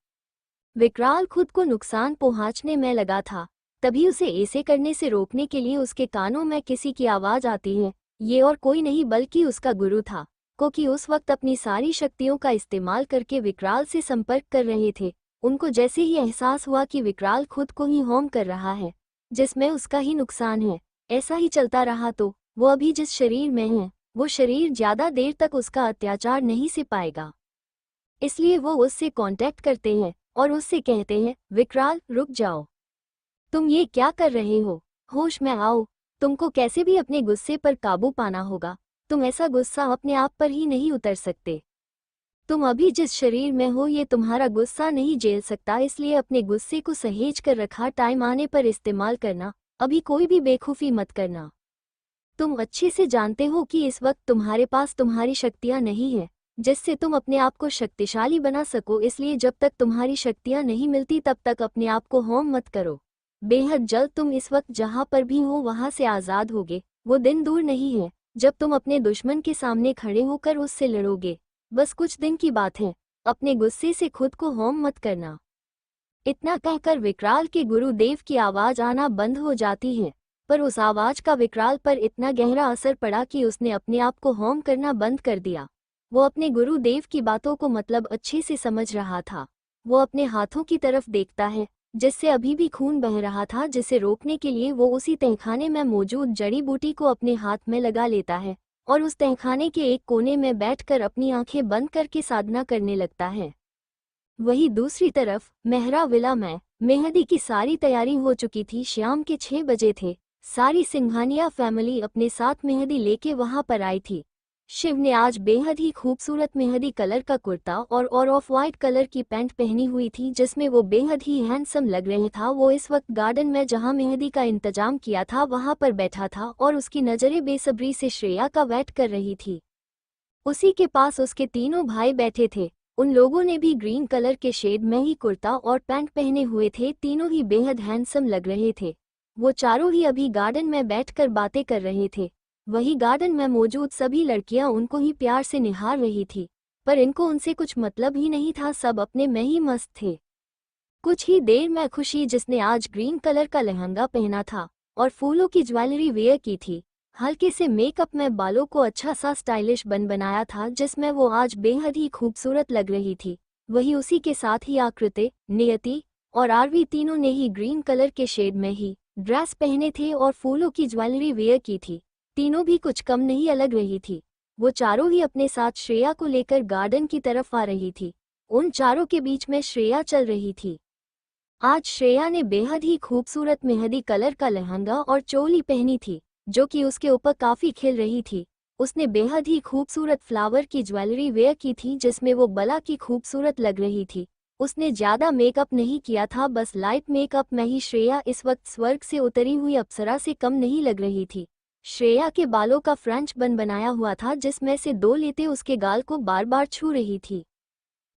विकराल खुद को नुकसान पहुंचाने में लगा था। तभी उसे ऐसे करने से रोकने के लिए उसके कानों में किसी की आवाज आती है। ये और कोई नहीं बल्कि उसका गुरु था, क्योंकि उस वक्त अपनी सारी शक्तियों का इस्तेमाल करके विकराल से संपर्क कर रहे थे। उनको जैसे ही एहसास हुआ कि विकराल खुद को ही होम कर रहा है, जिसमें उसका ही नुकसान है, ऐसा ही चलता रहा तो वो अभी जिस शरीर में है, वो शरीर ज्यादा देर तक उसका अत्याचार नहीं सह पाएगा। इसलिए वो उससे कांटेक्ट करते हैं और उससे कहते हैं, विकराल रुक जाओ, तुम ये क्या कर रहे हो, होश में आओ। तुमको कैसे भी अपने गुस्से पर काबू पाना होगा। तुम ऐसा गुस्सा अपने आप पर ही नहीं उतर सकते। तुम अभी जिस शरीर में हो ये तुम्हारा गुस्सा नहीं झेल सकता, इसलिए अपने गुस्से को सहेज कर रखा, टाइम आने पर इस्तेमाल करना। अभी कोई भी बेखौफी मत करना। तुम अच्छे से जानते हो कि इस वक्त तुम्हारे पास तुम्हारी शक्तियां नहीं हैं, जिससे तुम अपने आप को शक्तिशाली बना सको। इसलिए जब तक तुम्हारी शक्तियां नहीं मिलती तब तक अपने आप को होम मत करो। बेहद जल्द तुम इस वक्त जहां पर भी हो वहां से आज़ाद होगे। वो दिन दूर नहीं है जब तुम अपने दुश्मन के सामने खड़े होकर उससे लड़ोगे। बस कुछ दिन की बात है। अपने गुस्से से खुद को होम मत करना। इतना कहकर विकराल के गुरुदेव की आवाज आना बंद हो जाती है, पर उस आवाज का विकराल पर इतना गहरा असर पड़ा कि उसने अपने आप को होम करना बंद कर दिया। वो अपने गुरुदेव की बातों को मतलब अच्छे से समझ रहा था। वो अपने हाथों की तरफ देखता है, जिससे अभी भी खून बह रहा था, जिसे रोकने के लिए वो उसी तहखाने में मौजूद जड़ी बूटी को अपने हाथ में लगा लेता है और उस तहखाने के एक कोने में बैठकर अपनी आंखें बंद करके साधना करने लगता है। वहीं दूसरी तरफ मेहरा विला में मेहंदी की सारी तैयारी हो चुकी थी। शाम के 6 बजे थे। सारी सिंघानिया फैमिली अपने साथ मेहंदी लेके वहां पर आई थी। शिव ने आज बेहद ही खूबसूरत मेहंदी कलर का कुर्ता और ऑफ वाइट कलर की पैंट पहनी हुई थी, जिसमें वो बेहद ही हैंडसम लग रहे था। वो इस वक्त गार्डन में जहां मेहंदी का इंतजाम किया था वहां पर बैठा था और उसकी नजरें बेसब्री से श्रेया का वेट कर रही थी। उसी के पास उसके तीनों भाई बैठे थे। उन लोगों ने भी ग्रीन कलर के शेड में ही कुर्ता और पैंट पहने हुए थे। तीनों ही बेहद हैंडसम लग रहे थे। वो चारों ही अभी गार्डन में बैठकर बातें कर रहे थे। वही गार्डन में मौजूद सभी लड़कियां उनको ही प्यार से निहार रही थी, पर इनको उनसे कुछ मतलब ही नहीं था। सब अपने में ही मस्त थे। कुछ ही देर में खुशी, जिसने आज ग्रीन कलर का लहंगा पहना था और फूलों की ज्वेलरी वेयर की थी, हल्के से मेकअप में बालों को अच्छा सा स्टाइलिश बनाया था, जिसमें वो आज बेहद ही खूबसूरत लग रही थी। वही उसी के साथ ही आकृति, नियति और आरवी तीनों ने ही ग्रीन कलर के शेड में ही ड्रेस पहने थे और फूलों की ज्वेलरी वेयर की थी। तीनों भी कुछ कम नहीं अलग रही थी। वो चारों ही अपने साथ श्रेया को लेकर गार्डन की तरफ आ रही थी। उन चारों के बीच में श्रेया चल रही थी। आज श्रेया ने बेहद ही खूबसूरत मेहंदी कलर का लहंगा और चोली पहनी थी, जो कि उसके ऊपर काफी खिल रही थी। उसने बेहद ही खूबसूरत फ्लावर की ज्वेलरी वेयर की थी, जिसमें वो बला की खूबसूरत लग रही थी। उसने ज्यादा मेकअप नहीं किया था, बस लाइट मेकअप में ही श्रेया इस वक्त स्वर्ग से उतरी हुई अप्सरा से कम नहीं लग रही थी। श्रेया के बालों का फ्रेंच बनाया हुआ था, जिसमें से 2 लेते उसके गाल को बार बार छू रही थी।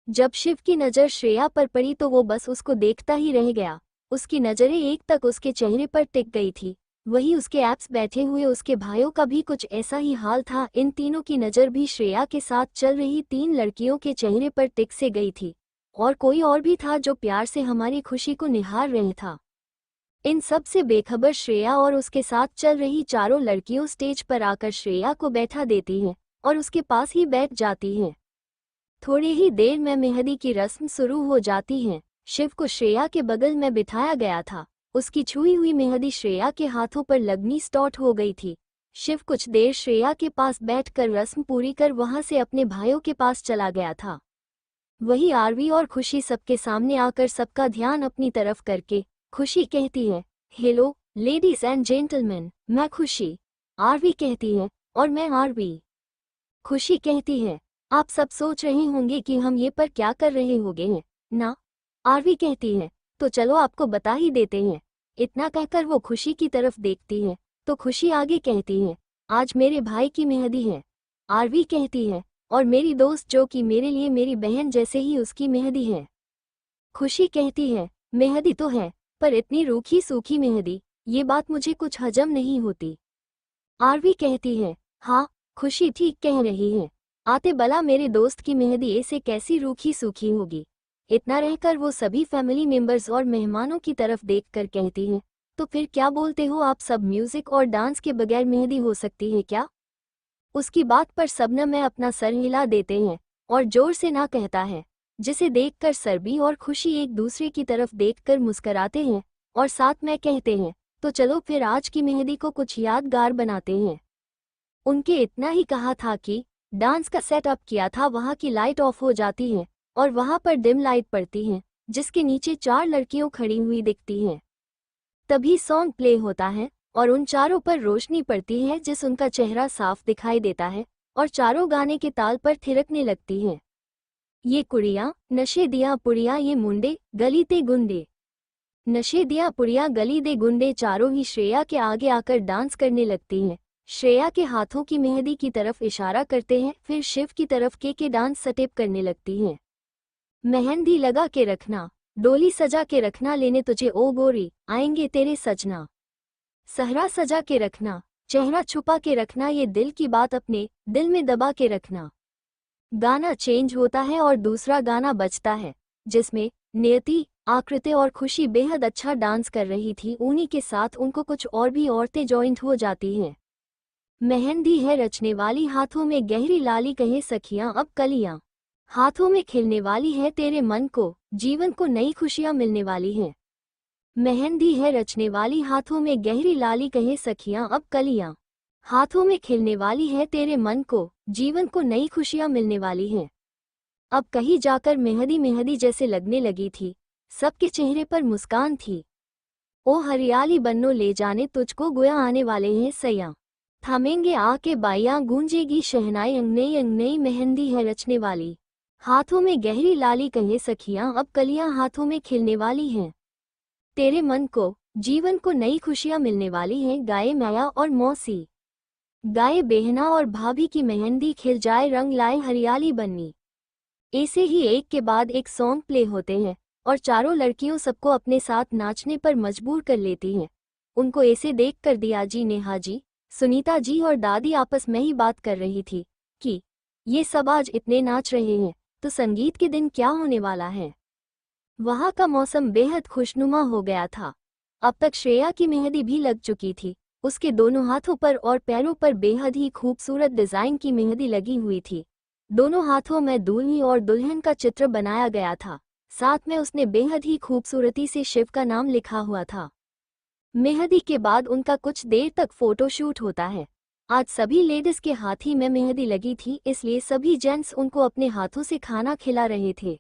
जब शिव की नज़र श्रेया पर पड़ी तो वो बस उसको देखता ही रह गया। उसकी नज़रें एक तक उसके चेहरे पर टिक गई थी। वही उसके एप्स बैठे हुए उसके भाइयों का भी कुछ ऐसा ही हाल था। इन तीनों की नज़र भी श्रेया के साथ चल रही 3 लड़कियों के चेहरे पर टिक से गई थी। और कोई और भी था जो प्यार से हमारी खुशी को निहार रहे था। इन सब से बेखबर श्रेया और उसके साथ चल रही चारों लड़कियों स्टेज पर आकर श्रेया को बैठा देती हैं और उसके पास ही बैठ जाती हैं। थोड़ी ही देर में मेहंदी की रस्म शुरू हो जाती है। शिव को श्रेया के बगल में बिठाया गया था। उसकी छुई हुई मेहंदी श्रेया के हाथों पर लगनी स्टार्ट हो गई थी। शिव कुछ देर श्रेया के पास बैठकर रस्म पूरी कर वहां से अपने भाइयों के पास चला गया था। वही आरवी और खुशी सबके सामने आकर सबका ध्यान अपनी तरफ करके खुशी कहती है, हेलो लेडीज एंड जेंटलमैन, मैं खुशी। आरवी कहती है, और मैं आरवी। खुशी कहती है, आप सब सोच रहे होंगे कि हम ये पर क्या कर रहे होंगे हैं ना। आरवी कहती है, तो चलो आपको बता ही देते हैं। इतना कहकर वो खुशी की तरफ देखती है तो खुशी आगे कहती है, आज मेरे भाई की मेहंदी है। आरवी कहती है, और मेरी दोस्त जो कि मेरे लिए मेरी बहन जैसे ही उसकी मेहंदी है। खुशी कहती है, मेहंदी तो है, पर इतनी रूखी सूखी मेहंदी, ये बात मुझे कुछ हजम नहीं होती। आरवी कहती है, हाँ खुशी ठीक कह रही है, आते बला मेरे दोस्त की मेहंदी ऐसे कैसी रूखी सूखी होगी। इतना रहकर वो सभी फैमिली मेंबर्स और मेहमानों की तरफ देखकर कहती है, तो फिर क्या बोलते हो आप सब, म्यूजिक और डांस के बगैर मेहंदी हो सकती है क्या। उसकी बात पर सबने में अपना सर हिला देते हैं और जोर से ना कहता है, जिसे देखकर सरबी और खुशी एक दूसरे की तरफ देखकर मुस्कराते हैं और साथ में कहते हैं, तो चलो फिर आज की मेहंदी को कुछ यादगार बनाते हैं। उनके इतना ही कहा था कि डांस का सेटअप किया था, वहाँ की लाइट ऑफ हो जाती है और वहाँ पर डिम लाइट पड़ती है जिसके नीचे 4 लड़कियों खड़ी हुई दिखती हैं। तभी सॉन्ग प्ले होता है और उन चारों पर रोशनी पड़ती है जिस उनका चेहरा साफ दिखाई देता है और चारों गाने के ताल पर थिरकने लगती हैं। ये कुड़ियाँ नशे दिया पुड़िया ये मुंडे गली ते गुंडे। नशे दिया पुड़िया गली दे गुंडे चारों ही श्रेया के आगे आकर डांस करने लगती हैं। श्रेया के हाथों की मेहंदी की तरफ इशारा करते हैं, फिर शिव की तरफ के डांस स्टेप करने लगती हैं। मेहंदी लगा के रखना, डोली सजा के रखना, लेने तुझे ओ गोरी आएंगे तेरे सजना। सहरा सजा के रखना, चेहरा छुपा के रखना, ये दिल की बात अपने दिल में दबा के रखना। गाना चेंज होता है और दूसरा गाना बजता है जिसमें नियति, आकृति और खुशी बेहद अच्छा डांस कर रही थी। उन्हीं के साथ उनको कुछ और भी औरतें जॉइंट हो जाती हैं। मेहंदी है रचने वाली, हाथों में गहरी लाली, कहे सखियां अब कलियां। हाथों में खिलने वाली है, तेरे मन को जीवन को नई खुशियां मिलने वाली हैं। मेहंदी है रचने वाली, हाथों में गहरी लाली, कहे सखियां अब कलियां। हाथों में खिलने वाली है, तेरे मन को जीवन को नई खुशियां मिलने वाली हैं। अब कहीं जाकर मेहंदी मेहंदी जैसे लगने लगी थी, सबके चेहरे पर मुस्कान थी। ओ हरियाली बन्नो ले जाने तुझको, गोया आने वाले हैं सैया। थमेंगे आके बाइयां, गूंजेगी शहनाई, अंगनई अंगनई। मेहंदी है रचने वाली, हाथों में गहरी लाली, कहे सखियां अब कलियां। हाथों में खिलने वाली हैं, तेरे मन को जीवन को नई खुशियां मिलने वाली हैं। गाए माया और मौसी, गाए बहना और भाभी की मेहंदी खिल जाए, रंग लाए हरियाली बन्नी। ऐसे ही एक के बाद एक सॉन्ग प्ले होते हैं और चारों लड़कियों सबको अपने साथ नाचने पर मजबूर कर लेती हैं। उनको ऐसे देखकर दिया जी, नेहा जी, सुनीता जी और दादी आपस में ही बात कर रही थी कि ये सब आज इतने नाच रहे हैं तो संगीत के दिन क्या होने वाला है। वहाँ का मौसम बेहद खुशनुमा हो गया था। अब तक श्रेया की मेहंदी भी लग चुकी थी। उसके दोनों हाथों पर और पैरों पर बेहद ही खूबसूरत डिजाइन की मेहंदी लगी हुई थी। दोनों हाथों में दूल्ही और दुल्हन का चित्र बनाया गया था। साथ में उसने बेहद ही खूबसूरती से शिव का नाम लिखा हुआ था। मेहंदी के बाद उनका कुछ देर तक फोटोशूट होता है। आज सभी लेडीज के हाथ ही में मेहंदी लगी थी, इसलिए सभी जेंट्स उनको अपने हाथों से खाना खिला रहे थे।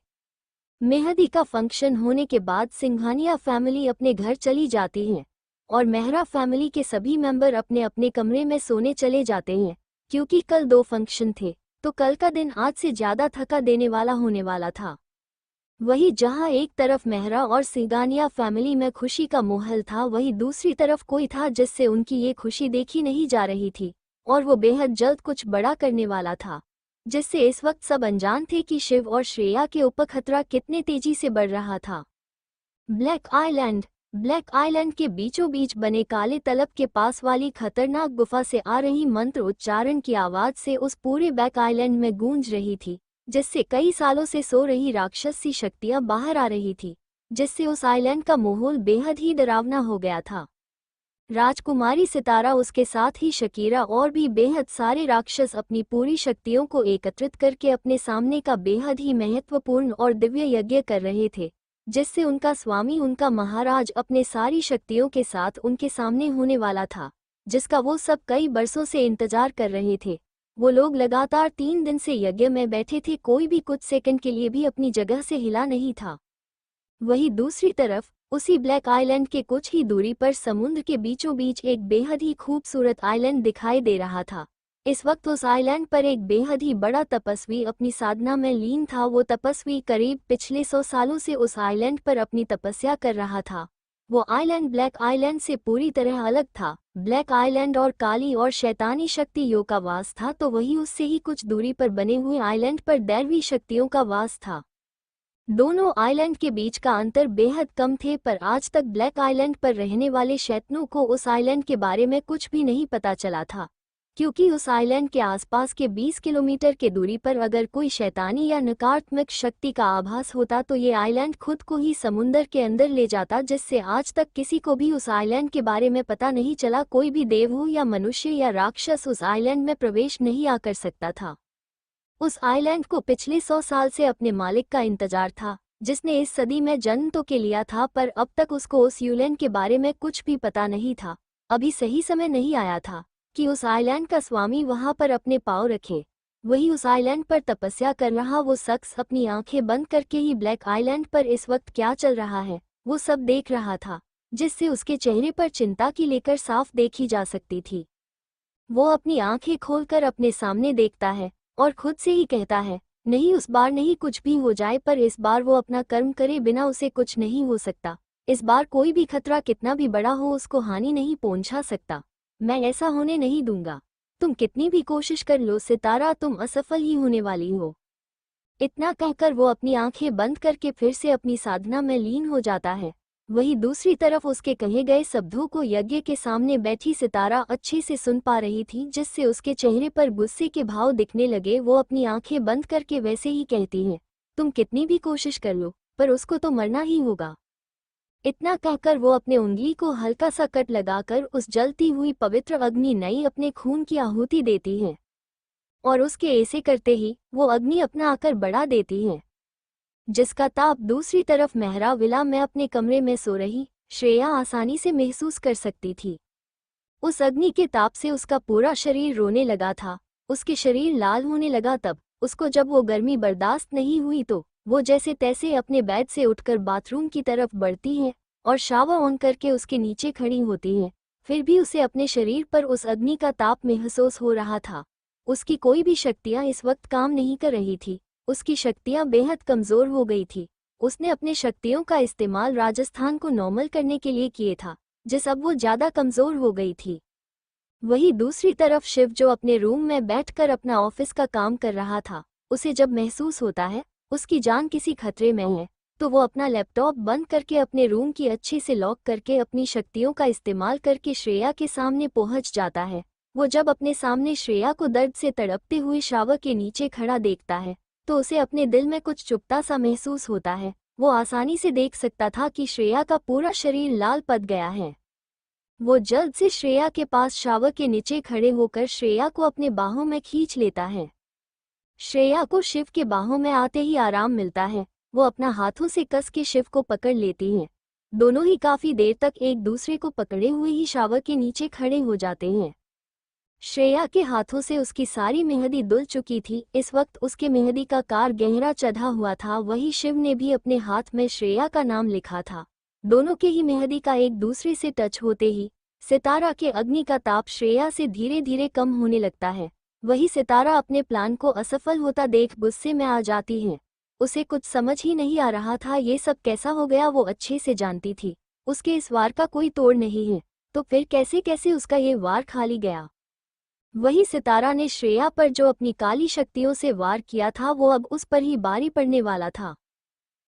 मेहंदी का फंक्शन होने के बाद सिंघानिया फैमिली अपने घर चली जाती है और मेहरा फैमिली के सभी मेंबर अपने अपने कमरे में सोने चले जाते हैं, क्योंकि कल 2 फंक्शन थे तो कल का दिन आज से ज्यादा थका देने वाला होने वाला था। वही जहां एक तरफ मेहरा और सिंघानिया फैमिली में खुशी का माहौल था, वही दूसरी तरफ कोई था जिससे उनकी ये खुशी देखी नहीं जा रही थी और वो बेहद जल्द कुछ बड़ा करने वाला था, जिससे इस वक्त सब अनजान थे कि शिव और श्रेया के ऊपर खतरा कितने तेजी से बढ़ रहा था। ब्लैक आइलैंड के बीचों बीच बने काले तलब के पास वाली खतरनाक गुफा से आ रही मंत्र उच्चारण की आवाज से उस पूरे ब्लैक आइलैंड में गूंज रही थी, जिससे कई सालों से सो रही राक्षसी शक्तियां बाहर आ रही थी, जिससे उस आइलैंड का माहौल बेहद ही डरावना हो गया था। राजकुमारी सितारा, उसके साथ ही शकीरा और भी बेहद सारे राक्षस अपनी पूरी शक्तियों को एकत्रित करके अपने सामने का बेहद ही महत्वपूर्ण और दिव्य यज्ञ कर रहे थे, जिससे उनका स्वामी, उनका महाराज अपने सारी शक्तियों के साथ उनके सामने होने वाला था, जिसका वो सब कई बरसों से इंतजार कर रहे थे। वो लोग लगातार 3 दिन से यज्ञ में बैठे थे, कोई भी कुछ सेकंड के लिए भी अपनी जगह से हिला नहीं था। वहीं दूसरी तरफ उसी ब्लैक आइलैंड के कुछ ही दूरी पर समुद्र के बीचों बीच एक बेहद ही खूबसूरत आइलैंड दिखाई दे रहा था। इस वक्त उस आइलैंड पर एक बेहद ही बड़ा तपस्वी अपनी साधना में लीन था। वो तपस्वी करीब पिछले 100 सालों से उस आइलैंड पर अपनी तपस्या कर रहा था। वो आइलैंड ब्लैक आइलैंड से पूरी तरह अलग था। ब्लैक आइलैंड और काली और शैतानी शक्तियों का वास था, तो वही उससे ही कुछ दूरी पर बने हुए आइलैंड पर दैवी शक्तियों का वास था। दोनों आइलैंड के बीच का अंतर बेहद कम थे, पर आज तक ब्लैक आइलैंड पर रहने वाले शैतानों को उस आइलैंड के बारे में कुछ भी नहीं पता चला था, क्योंकि उस आइलैंड के आसपास के 20 किलोमीटर के दूरी पर अगर कोई शैतानी या नकारात्मक शक्ति का आभास होता तो ये आइलैंड खुद को ही समुंदर के अंदर ले जाता, जिससे आज तक किसी को भी उस आइलैंड के बारे में पता नहीं चला। कोई भी देव हो या मनुष्य या राक्षस उस आइलैंड में प्रवेश नहीं आ कर सकता था। उस आइलैंड को पिछले 100 साल से अपने मालिक का इंतजार था, जिसने इस सदी में जन्म तो के लिया था, पर अब तक उसको उस आइलैंड के बारे में कुछ भी पता नहीं था। अभी सही समय नहीं आया था कि उस आइलैंड का स्वामी वहां पर अपने पांव रखे। वही उस आइलैंड पर तपस्या कर रहा वो शख्स अपनी आंखें बंद करके ही ब्लैक आइलैंड पर इस वक्त क्या चल रहा है वो सब देख रहा था, जिससे उसके चेहरे पर चिंता की लेकर साफ देखी जा सकती थी। वो अपनी आंखें खोलकर अपने सामने देखता है और खुद से ही कहता है, नहीं, उस बार नहीं, कुछ भी हो जाए पर इस बार वो अपना कर्म करे बिना उसे कुछ नहीं हो सकता। इस बार कोई भी खतरा कितना भी बड़ा हो उसको हानि नहीं पहुंचा सकता। मैं ऐसा होने नहीं दूंगा। तुम कितनी भी कोशिश कर लो सितारा, तुम असफल ही होने वाली हो। इतना कहकर वो अपनी आंखें बंद करके फिर से अपनी साधना में लीन हो जाता है। वही दूसरी तरफ उसके कहे गए शब्दों को यज्ञ के सामने बैठी सितारा अच्छे से सुन पा रही थी, जिससे उसके चेहरे पर गुस्से के भाव दिखने लगे। वो अपनी आंखें बंद करके वैसे ही कहती है, तुम कितनी भी कोशिश कर लो पर उसको तो मरना ही होगा। इतना कहकर वो अपने उंगली को हल्का सा कट लगाकर उस जलती हुई पवित्र अग्नि नई अपने खून की आहुति देती है, और उसके ऐसे करते ही वो अग्नि अपना आकर बढ़ा देती है, जिसका ताप दूसरी तरफ मेहरा विला में अपने कमरे में सो रही श्रेया आसानी से महसूस कर सकती थी। उस अग्नि के ताप से उसका पूरा शरीर रोने लगा था। उसके शरीर लाल होने लगा। तब उसको जब वो गर्मी बर्दाश्त नहीं हुई तो वो जैसे तैसे अपने बेड से उठकर बाथरूम की तरफ बढ़ती है और शावर ऑन करके उसके नीचे खड़ी होती है। फिर भी उसे अपने शरीर पर उस अग्नि का ताप महसूस हो रहा था। उसकी कोई भी शक्तियां इस वक्त काम नहीं कर रही थी। उसकी शक्तियां बेहद कमजोर हो गई थी। उसने अपने शक्तियों का इस्तेमाल राजस्थान को नॉर्मल करने के लिए किए था, जिस अब वो ज्यादा कमजोर हो गई थी। वही दूसरी तरफ शिव, जो अपने रूम में बैठकर अपना ऑफिस का काम कर रहा था, उसे जब महसूस होता है उसकी जान किसी खतरे में है, तो वो अपना लैपटॉप बंद करके अपने रूम की अच्छे से लॉक करके अपनी शक्तियों का इस्तेमाल करके श्रेया के सामने पहुंच जाता है। वो जब अपने सामने श्रेया को दर्द से तड़पते हुए शावर के नीचे खड़ा देखता है तो उसे अपने दिल में कुछ चुभता सा महसूस होता है। वो आसानी से देख सकता था कि श्रेया का पूरा शरीर लाल पड़ गया है। वो जल्द से श्रेया के पास शावर के नीचे खड़े होकर श्रेया को अपने बाहों में खींच लेता है। श्रेया को शिव के बाहों में आते ही आराम मिलता है। वो अपना हाथों से कस के शिव को पकड़ लेती हैं। दोनों ही काफी देर तक एक दूसरे को पकड़े हुए ही शावर के नीचे खड़े हो जाते हैं। श्रेया के हाथों से उसकी सारी मेहंदी धुल चुकी थी। इस वक्त उसके मेहंदी का कार गहरा चढ़ा हुआ था। वही शिव ने भी अपने हाथ में श्रेया का नाम लिखा था। दोनों के ही मेहंदी का एक दूसरे से टच होते ही सितारा के अग्नि का ताप श्रेया से धीरे धीरे कम होने लगता है। वही सितारा अपने प्लान को असफल होता देख गुस्से में आ जाती है। उसे कुछ समझ ही नहीं आ रहा था ये सब कैसा हो गया। वो अच्छे से जानती थी उसके इस वार का कोई तोड़ नहीं है, तो फिर कैसे कैसे उसका ये वार खाली गया। वही सितारा ने श्रेया पर जो अपनी काली शक्तियों से वार किया था वो अब उस पर ही भारी पड़ने वाला था।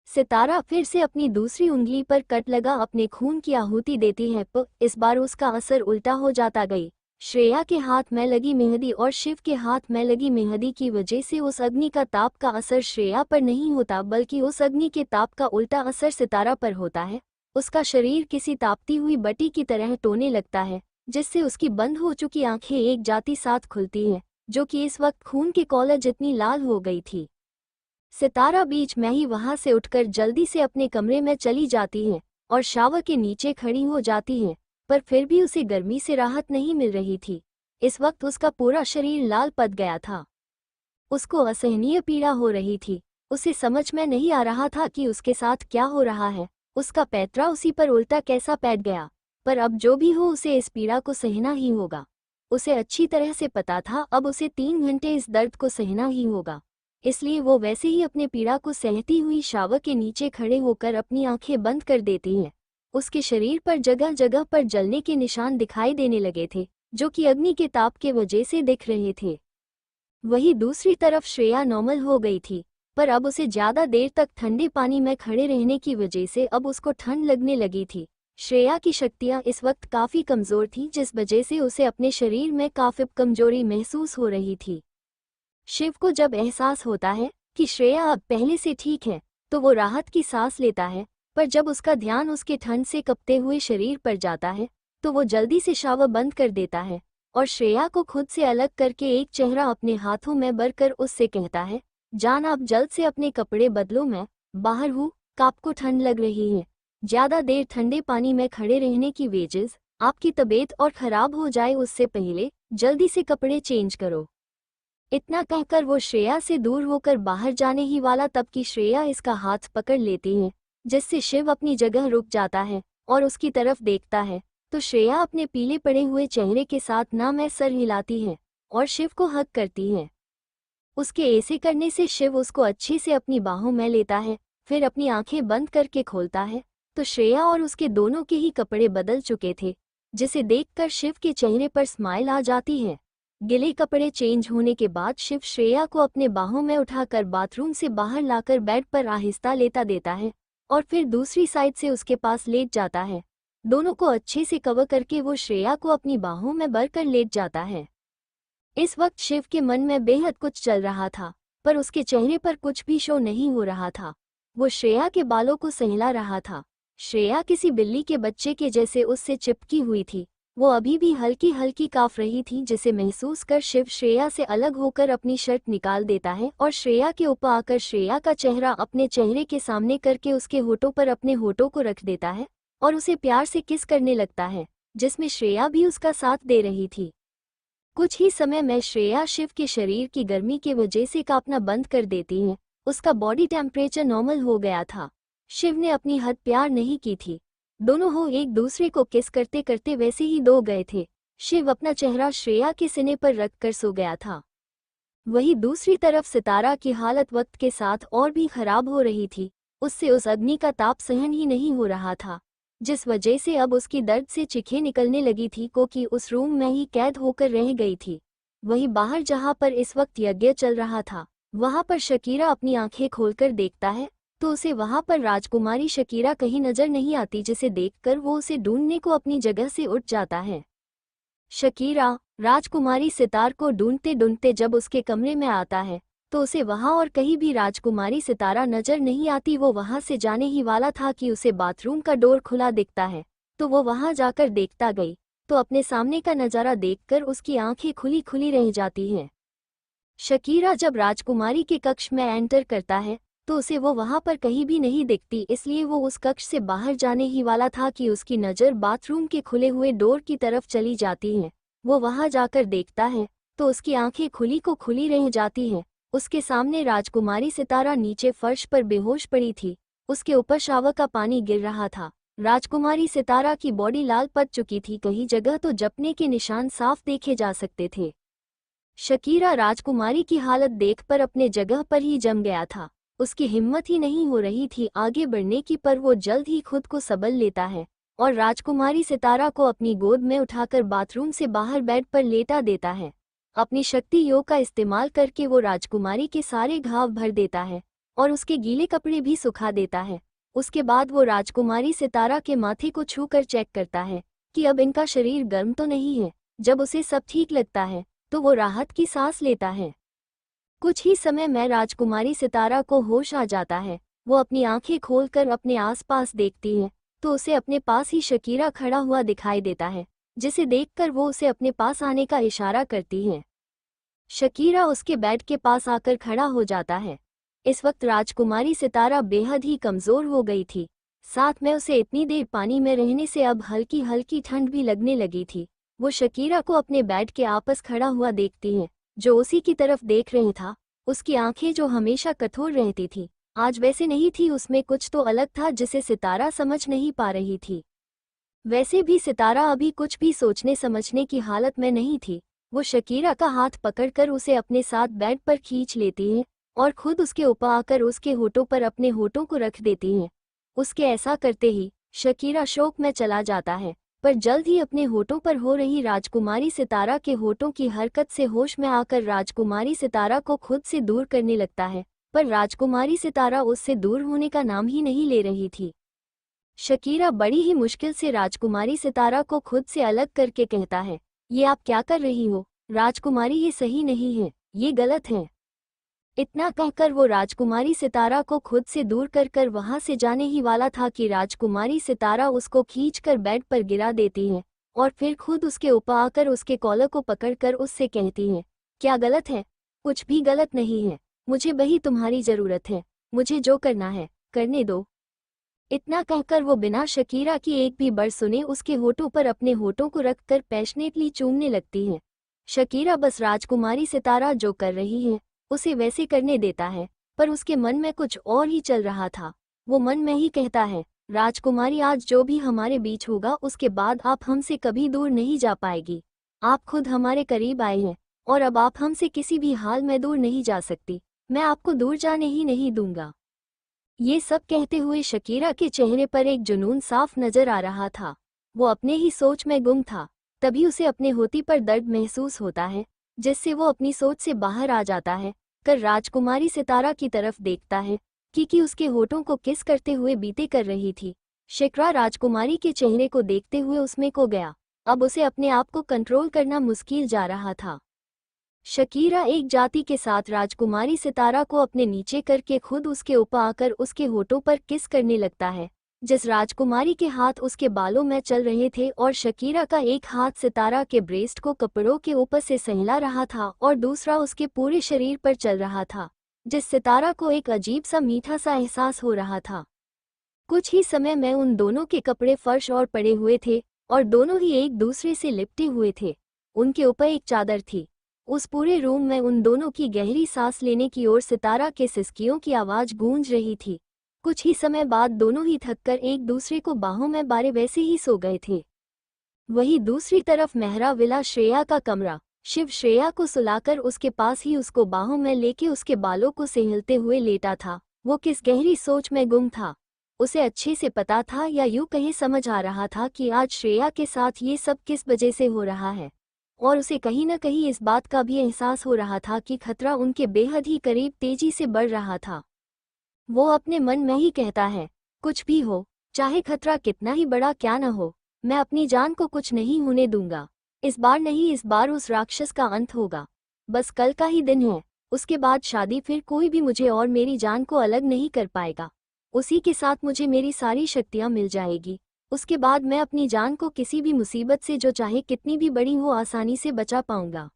सितारा फिर से अपनी दूसरी उंगली पर कट लगा अपने खून की आहुति देती है, पर इस बार उसका असर उल्टा हो जाता गई। श्रेया के हाथ में लगी मेहंदी और शिव के हाथ में लगी मेहंदी की वजह से उस अग्नि का ताप का असर श्रेया पर नहीं होता, बल्कि उस अग्नि के ताप का उल्टा असर सितारा पर होता है। उसका शरीर किसी तापती हुई बटी की तरह टोने लगता है, जिससे उसकी बंद हो चुकी आंखें एक जाती साथ खुलती हैं, जो कि इस वक्त खून के कॉलर जितनी लाल हो गई थी। सितारा बीच में ही वहां से उठकर जल्दी से अपने कमरे में चली जाती है और शावर के नीचे खड़ी हो जाती है, पर फिर भी उसे गर्मी से राहत नहीं मिल रही थी। इस वक्त उसका पूरा शरीर लाल पड़ गया था। उसको असहनीय पीड़ा हो रही थी। उसे समझ में नहीं आ रहा था कि उसके साथ क्या हो रहा है। उसका पैतरा उसी पर उल्टा कैसा बैठ गया, पर अब जो भी हो उसे इस पीड़ा को सहना ही होगा। उसे अच्छी तरह से पता था अब उसे 3 घंटे इस दर्द को सहना ही होगा, इसलिए वो वैसे ही अपने पीड़ा को सहती हुई शावर के नीचे खड़े होकर अपनी आंखें बंद कर देती है। उसके शरीर पर जगह जगह पर जलने के निशान दिखाई देने लगे थे, जो कि अग्नि के ताप के वजह से दिख रहे थे। वहीं दूसरी तरफ श्रेया नॉर्मल हो गई थी, पर अब उसे ज्यादा देर तक ठंडे पानी में खड़े रहने की वजह से अब उसको ठंड लगने लगी थी। श्रेया की शक्तियां इस वक्त काफी कमजोर थीं, जिस वजह से उसे अपने शरीर में काफी कमजोरी महसूस हो रही थी। शिव को जब एहसास होता है कि श्रेया अब पहले से ठीक है, तो वो राहत की सांस लेता है, पर जब उसका ध्यान उसके ठंड से कपते हुए शरीर पर जाता है तो वो जल्दी से शावर बंद कर देता है और श्रेया को खुद से अलग करके एक चेहरा अपने हाथों में भरकर उससे कहता है, जान आप जल्द से अपने कपड़े बदलो, मैं बाहर हूँ, आपको ठंड लग रही है। ज्यादा देर ठंडे पानी में खड़े रहने की वजह आपकी तबीयत और खराब हो जाए, उससे पहले जल्दी से कपड़े चेंज करो। इतना कहकर वो श्रेया से दूर होकर बाहर जाने ही वाला तब कि श्रेया इसका हाथ पकड़ लेती है, जिससे शिव अपनी जगह रुक जाता है और उसकी तरफ देखता है तो श्रेया अपने पीले पड़े हुए चेहरे के साथ ना में सर हिलाती है और शिव को हग करती है। उसके ऐसे करने से शिव उसको अच्छे से अपनी बाहों में लेता है, फिर अपनी आंखें बंद करके खोलता है तो श्रेया और उसके दोनों के ही कपड़े बदल चुके थे, जिसे देखकर शिव के चेहरे पर स्माइल आ जाती है। गिले कपड़े चेंज होने के बाद शिव श्रेया को अपने बाहों में उठाकर बाथरूम से बाहर लाकर बेड पर आहिस्ता लेटा देता है और फिर दूसरी साइड से उसके पास लेट जाता है। दोनों को अच्छे से कवर करके वो श्रेया को अपनी बाहों में भरकर लेट जाता है। इस वक्त शिव के मन में बेहद कुछ चल रहा था, पर उसके चेहरे पर कुछ भी शो नहीं हो रहा था। वो श्रेया के बालों को सहला रहा था। श्रेया किसी बिल्ली के बच्चे के जैसे उससे चिपकी हुई थी। वो अभी भी हल्की हल्की कांप रही थी, जिसे महसूस कर शिव श्रेया से अलग होकर अपनी शर्ट निकाल देता है और श्रेया के ऊपर आकर श्रेया का चेहरा अपने चेहरे के सामने करके उसके होठों पर अपने होठों को रख देता है और उसे प्यार से किस करने लगता है, जिसमें श्रेया भी उसका साथ दे रही थी। कुछ ही समय में श्रेया शिव के शरीर की गर्मी की वजह से कांपना बंद कर देती है। उसका बॉडी टेम्परेचर नॉर्मल हो गया था। शिव ने अपनी हद प्यार नहीं की थी। दोनों हो एक दूसरे को किस करते करते वैसे ही दो गए थे। शिव अपना चेहरा श्रेया के सीने पर रखकर सो गया था। वहीं दूसरी तरफ सितारा की हालत वक्त के साथ और भी खराब हो रही थी। उससे उस अग्नि का ताप सहन ही नहीं हो रहा था, जिस वजह से अब उसकी दर्द से चीखें निकलने लगी थी, क्योंकि उस रूम में ही कैद होकर रह गई थी। वहीं बाहर जहां पर इस वक्त यज्ञ चल रहा था, वहां पर शकीरा अपनी आंखें खोलकर देखता है तो उसे वहां पर राजकुमारी शकीरा कहीं नजर नहीं आती, जिसे देखकर वो उसे ढूंढने को अपनी जगह से उठ जाता है। शकीरा राजकुमारी सितार को ढूंढते ढूंढते जब उसके कमरे में आता है तो उसे वहां और कहीं भी राजकुमारी सितारा नजर नहीं आती। वो वहां से जाने ही वाला था कि उसे बाथरूम का डोर खुला दिखता है, तो वो वहां जाकर देखता गई तो अपने सामने का नजारा देखकर उसकी आंखें खुली खुली रह जाती हैं। शकीरा जब राजकुमारी के कक्ष में एंटर करता है तो उसे वो वहां पर कहीं भी नहीं दिखती, इसलिए वो उस कक्ष से बाहर जाने ही वाला था कि उसकी नज़र बाथरूम के खुले हुए डोर की तरफ चली जाती है। वो वहां जाकर देखता है तो उसकी आंखें खुली को खुली रह जाती हैं। उसके सामने राजकुमारी सितारा नीचे फर्श पर बेहोश पड़ी थी। उसके ऊपर शावर का पानी गिर रहा था। राजकुमारी सितारा की बॉडी लाल पड़ चुकी थी, कहीं जगह तो जपने के निशान साफ देखे जा सकते थे। शकीरा राजकुमारी की हालत देखकर अपने जगह पर ही जम गया था। उसकी हिम्मत ही नहीं हो रही थी आगे बढ़ने की, पर वो जल्द ही खुद को संभल लेता है और राजकुमारी सितारा को अपनी गोद में उठाकर बाथरूम से बाहर बेड पर लेटा देता है। अपनी शक्ति योग का इस्तेमाल करके वो राजकुमारी के सारे घाव भर देता है और उसके गीले कपड़े भी सुखा देता है। उसके बाद वो राजकुमारी सितारा के माथे को छूकर चेक करता है कि अब इनका शरीर गर्म तो नहीं है। जब उसे सब ठीक लगता है तो वो राहत की सांस लेता है। कुछ ही समय में राजकुमारी सितारा को होश आ जाता है। वो अपनी आंखें खोलकर अपने आसपास देखती है तो उसे अपने पास ही शकीरा खड़ा हुआ दिखाई देता है, जिसे देखकर वो उसे अपने पास आने का इशारा करती है। शकीरा उसके बेड के पास आकर खड़ा हो जाता है। इस वक्त राजकुमारी सितारा बेहद ही कमजोर हो गई थी, साथ में उसे इतनी देर पानी में रहने से अब हल्की हल्की ठंड भी लगने लगी थी। वो शकीरा को अपने बेड के आपस खड़ा हुआ देखती है, जो उसी की तरफ देख रही था। उसकी आंखें जो हमेशा कठोर रहती थी, आज वैसे नहीं थी, उसमें कुछ तो अलग था जिसे सितारा समझ नहीं पा रही थी। वैसे भी सितारा अभी कुछ भी सोचने समझने की हालत में नहीं थी। वो शकीरा का हाथ पकड़कर उसे अपने साथ बेड पर खींच लेती है और खुद उसके ऊपर आकर उसके होठों पर अपने होठों को रख देती है। उसके ऐसा करते ही शकीरा शोक में चला जाता है, पर जल्द ही अपने होठों पर हो रही राजकुमारी सितारा के होठों की हरकत से होश में आकर राजकुमारी सितारा को खुद से दूर करने लगता है, पर राजकुमारी सितारा उससे दूर होने का नाम ही नहीं ले रही थी। शकीरा बड़ी ही मुश्किल से राजकुमारी सितारा को खुद से अलग करके कहता है, ये आप क्या कर रही हो राजकुमारी, ये सही नहीं है, ये गलत है। इतना कहकर वो राजकुमारी सितारा को खुद से दूर कर कर वहां से जाने ही वाला था कि राजकुमारी सितारा उसको खींचकर बेड पर गिरा देती है और फिर खुद उसके ऊपर आकर उसके कॉलर को पकड़कर उससे कहती है, क्या गलत है? कुछ भी गलत नहीं है, मुझे वही तुम्हारी जरूरत है, मुझे जो करना है करने दो। इतना कहकर वो बिना शकीरा की एक भी बार सुने उसके होठों पर अपने होठों को रखकर पैशनेटली चूमने लगती है। शकीरा बस राजकुमारी सितारा जो कर रही है उसे वैसे करने देता है, पर उसके मन में कुछ और ही चल रहा था। वो मन में ही कहता है, राजकुमारी आज जो भी हमारे बीच होगा उसके बाद आप हमसे कभी दूर नहीं जा पाएगी। आप खुद हमारे करीब आए हैं और अब आप हमसे किसी भी हाल में दूर नहीं जा सकती। मैं आपको दूर जाने ही नहीं दूंगा। ये सब कहते हुए शकीरा के चेहरे पर एक जुनून साफ नजर आ रहा था। वो अपने ही सोच में गुम था। तभी उसे अपने होती पर दर्द महसूस होता है, जिससे वो अपनी सोच से बाहर आ जाता है, कर राजकुमारी सितारा की तरफ देखता है कि उसके होठों को किस करते हुए बीते कर रही थी। शिक्रा राजकुमारी के चेहरे को देखते हुए उसमें खो गया। अब उसे अपने आप को कंट्रोल करना मुश्किल जा रहा था। शकीरा एक जाति के साथ राजकुमारी सितारा को अपने नीचे करके खुद उसके ऊपर आकर उसके होठों पर किस करने लगता है। जिस राजकुमारी के हाथ उसके बालों में चल रहे थे और शकीरा का एक हाथ सितारा के ब्रेस्ट को कपड़ों के ऊपर से सहला रहा था और दूसरा उसके पूरे शरीर पर चल रहा था, जिस सितारा को एक अजीब सा मीठा सा एहसास हो रहा था। कुछ ही समय में उन दोनों के कपड़े फर्श और पड़े हुए थे और दोनों ही एक दूसरे से लिपटे हुए थे। उनके ऊपर एक चादर थी। उस पूरे रूम में उन दोनों की गहरी सांस लेने की ओर सितारा के सिसकियों की आवाज गूंज रही थी। कुछ ही समय बाद दोनों ही थककर एक दूसरे को बाहों में बारे वैसे ही सो गए थे। वहीं दूसरी तरफ मेहरा विला श्रेया का कमरा। शिव श्रेया को सुलाकर उसके पास ही उसको बाहों में लेके उसके बालों को सहलते हुए लेटा था। वो किस गहरी सोच में गुम था। उसे अच्छे से पता था या यूं कहीं समझ आ रहा था कि आज श्रेया के साथ ये सब किस वजह से हो रहा है, और उसे कहीं न कहीं इस बात का भी एहसास हो रहा था कि खतरा उनके बेहद ही करीब तेजी से बढ़ रहा था। वो अपने मन में ही कहता है, कुछ भी हो, चाहे खतरा कितना ही बड़ा क्या न हो, मैं अपनी जान को कुछ नहीं होने दूंगा। इस बार नहीं, इस बार उस राक्षस का अंत होगा। बस कल का ही दिन है, उसके बाद शादी, फिर कोई भी मुझे और मेरी जान को अलग नहीं कर पाएगा। उसी के साथ मुझे मेरी सारी शक्तियां मिल जाएगी। उसके बाद मैं अपनी जान को किसी भी मुसीबत से, जो चाहे कितनी भी बड़ी हो, आसानी से बचा पाऊंगा।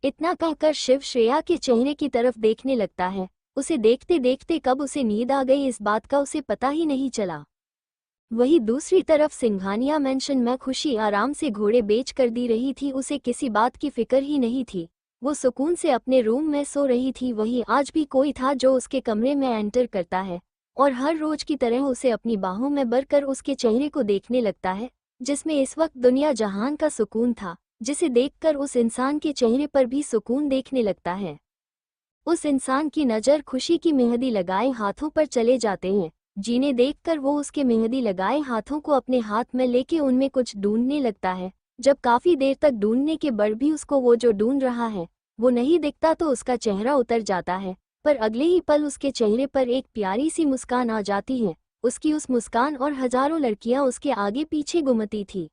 इतना कहकर शिव श्रेया के चेहरे की तरफ देखने लगता है। उसे देखते देखते कब उसे नींद आ गई इस बात का उसे पता ही नहीं चला। वहीं दूसरी तरफ सिंघानिया मेंशन में खुशी आराम से घोड़े बेच कर दी रही थी। उसे किसी बात की फिक्र ही नहीं थी। वो सुकून से अपने रूम में सो रही थी। वहीं आज भी कोई था जो उसके कमरे में एंटर करता है और हर रोज की तरह उसे अपनी बाहों में भरकर उसके चेहरे को देखने लगता है, जिसमें इस वक्त दुनिया जहान का सुकून था, जिसे देखकर उस इंसान के चेहरे पर भी सुकून देखने लगता है। उस इंसान की नज़र खुशी की मेहंदी लगाए हाथों पर चले जाते हैं, जिन्हें देखकर वो उसके मेहंदी लगाए हाथों को अपने हाथ में लेके उनमें कुछ ढूंढने लगता है। जब काफी देर तक ढूंढने के बाद भी उसको वो जो ढूंढ रहा है वो नहीं दिखता तो उसका चेहरा उतर जाता है, पर अगले ही पल उसके चेहरे पर एक प्यारी सी मुस्कान आ जाती है। उसकी उस मुस्कान और हजारों लड़कियां उसके आगे पीछे घूमती थी।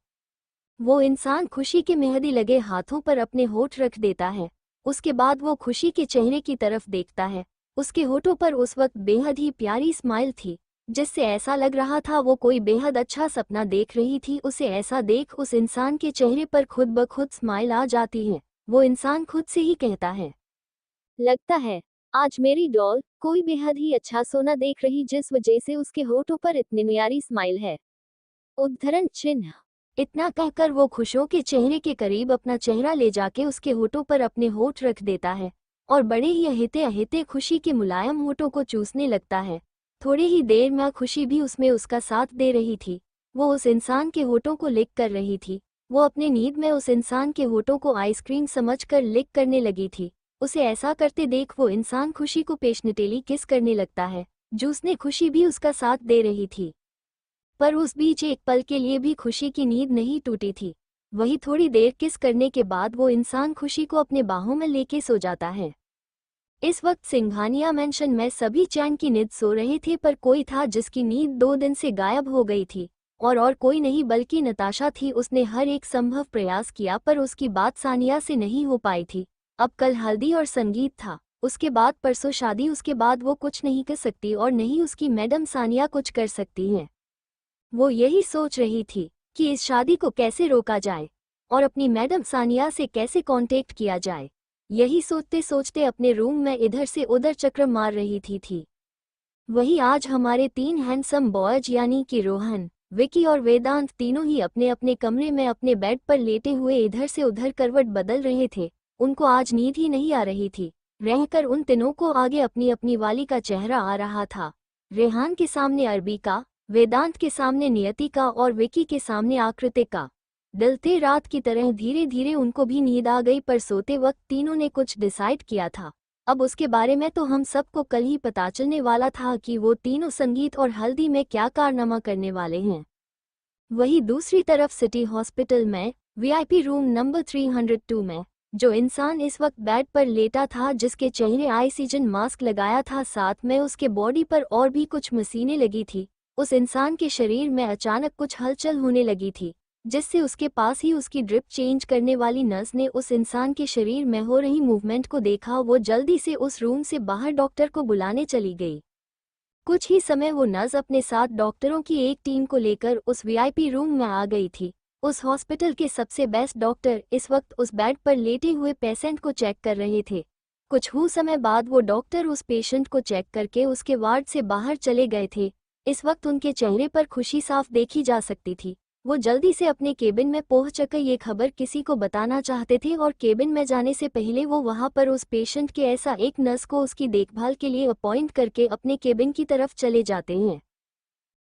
वो इंसान खुशी के मेहंदी लगे हाथों पर अपने होठ रख देता है। उसके बाद वो खुशी के चेहरे की तरफ देखता है। उसके होठों पर उस वक्त बेहद ही प्यारी स्माइल थी, जिससे ऐसा लग रहा था वो कोई बेहद अच्छा सपना देख रही थी। उसे ऐसा देख उस इंसान के चेहरे पर खुद ब खुद स्माइल आ जाती है। वो इंसान खुद से ही कहता है, लगता है आज मेरी डॉल कोई बेहद ही अच्छा सोना देख रही, जिस वजह से उसके होठों पर इतनी प्यारी स्माइल है। उद्धरण चिन्ह। इतना कहकर वो खुशियों के चेहरे के करीब अपना चेहरा ले जाके उसके होठों पर अपने होठ रख देता है और बड़े ही अहिते अहिते खुशी के मुलायम होठों को चूसने लगता है। थोड़ी ही देर में खुशी भी उसमें उसका साथ दे रही थी। वो उस इंसान के होठों को लिक कर रही थी। वो अपने नींद में उस इंसान के होठों को आइसक्रीम समझकर लिक करने लगी थी। उसे ऐसा करते देख वो इंसान खुशी को पेशनटेली किस करने लगता है। जूसने खुशी भी उसका साथ दे रही थी। पर उस बीच एक पल के लिए भी खुशी की नींद नहीं टूटी थी। वही थोड़ी देर किस करने के बाद वो इंसान खुशी को अपने बाहों में लेके सो जाता है। इस वक्त सिंघानिया मेंशन में सभी चैन की नींद सो रहे थे, पर कोई था जिसकी नींद 2 दिन से गायब हो गई थी और कोई नहीं बल्कि नताशा थी। उसने हर एक संभव प्रयास किया पर उसकी बात सानिया से नहीं हो पाई थी। अब कल हल्दी और संगीत था, उसके बाद परसों शादी, उसके बाद वो कुछ नहीं कर सकती और नहीं उसकी मैडम सानिया कुछ कर सकती हैं। वो यही सोच रही थी कि इस शादी को कैसे रोका जाए और अपनी मैडम सानिया से कैसे कांटेक्ट किया जाए। यही सोचते सोचते अपने रूम में इधर से उधर चक्कर मार रही थी। वही आज हमारे 3 हैंडसम बॉयज यानी कि रोहन, विकी और वेदांत तीनों ही अपने अपने कमरे में अपने बेड पर लेटे हुए इधर से उधर करवट बदल रहे थे। उनको आज नींद ही नहीं आ रही थी। रहकर उन तीनों को आगे अपनी अपनी वाली का चेहरा आ रहा था। रेहान के सामने अरबी का, वेदांत के सामने नियति का और विकी के सामने आकृति का। डलते रात की तरह धीरे धीरे उनको भी नींद आ गई, पर सोते वक्त तीनों ने कुछ डिसाइड किया था। अब उसके बारे में तो हम सबको कल ही पता चलने वाला था कि वो तीनों संगीत और हल्दी में क्या कारनामा करने वाले हैं। वही दूसरी तरफ सिटी हॉस्पिटल में वीआईपी रूम नंबर 302 में जो इंसान इस वक्त बेड पर लेटा था, जिसके चेहरे ऑक्सीजन मास्क लगाया था, साथ में उसके बॉडी पर और भी कुछ मशीनें लगी थी, उस इंसान के शरीर में अचानक कुछ हलचल होने लगी थी, जिससे उसके पास ही उसकी ड्रिप चेंज करने वाली नर्स ने उस इंसान के शरीर में हो रही मूवमेंट को देखा। वो जल्दी से उस रूम से बाहर डॉक्टर को बुलाने चली गई। कुछ ही समय वो नर्स अपने साथ डॉक्टरों की एक टीम को लेकर उस वीआईपी रूम में आ गई थी। उस हॉस्पिटल के सबसे बेस्ट डॉक्टर इस वक्त उस बेड पर लेटे हुए पेशेंट को चेक कर रहे थे। कुछ ही समय बाद वो डॉक्टर उस पेशेंट को चेक करके उसके वार्ड से बाहर चले गए थे। इस वक्त उनके चेहरे पर खुशी साफ देखी जा सकती थी। वो जल्दी से अपने केबिन में पहुंचकर ये खबर किसी को बताना चाहते थे और केबिन में जाने से पहले वो वहां पर उस पेशेंट के ऐसा एक नर्स को उसकी देखभाल के लिए अपॉइंट करके अपने केबिन की तरफ चले जाते हैं।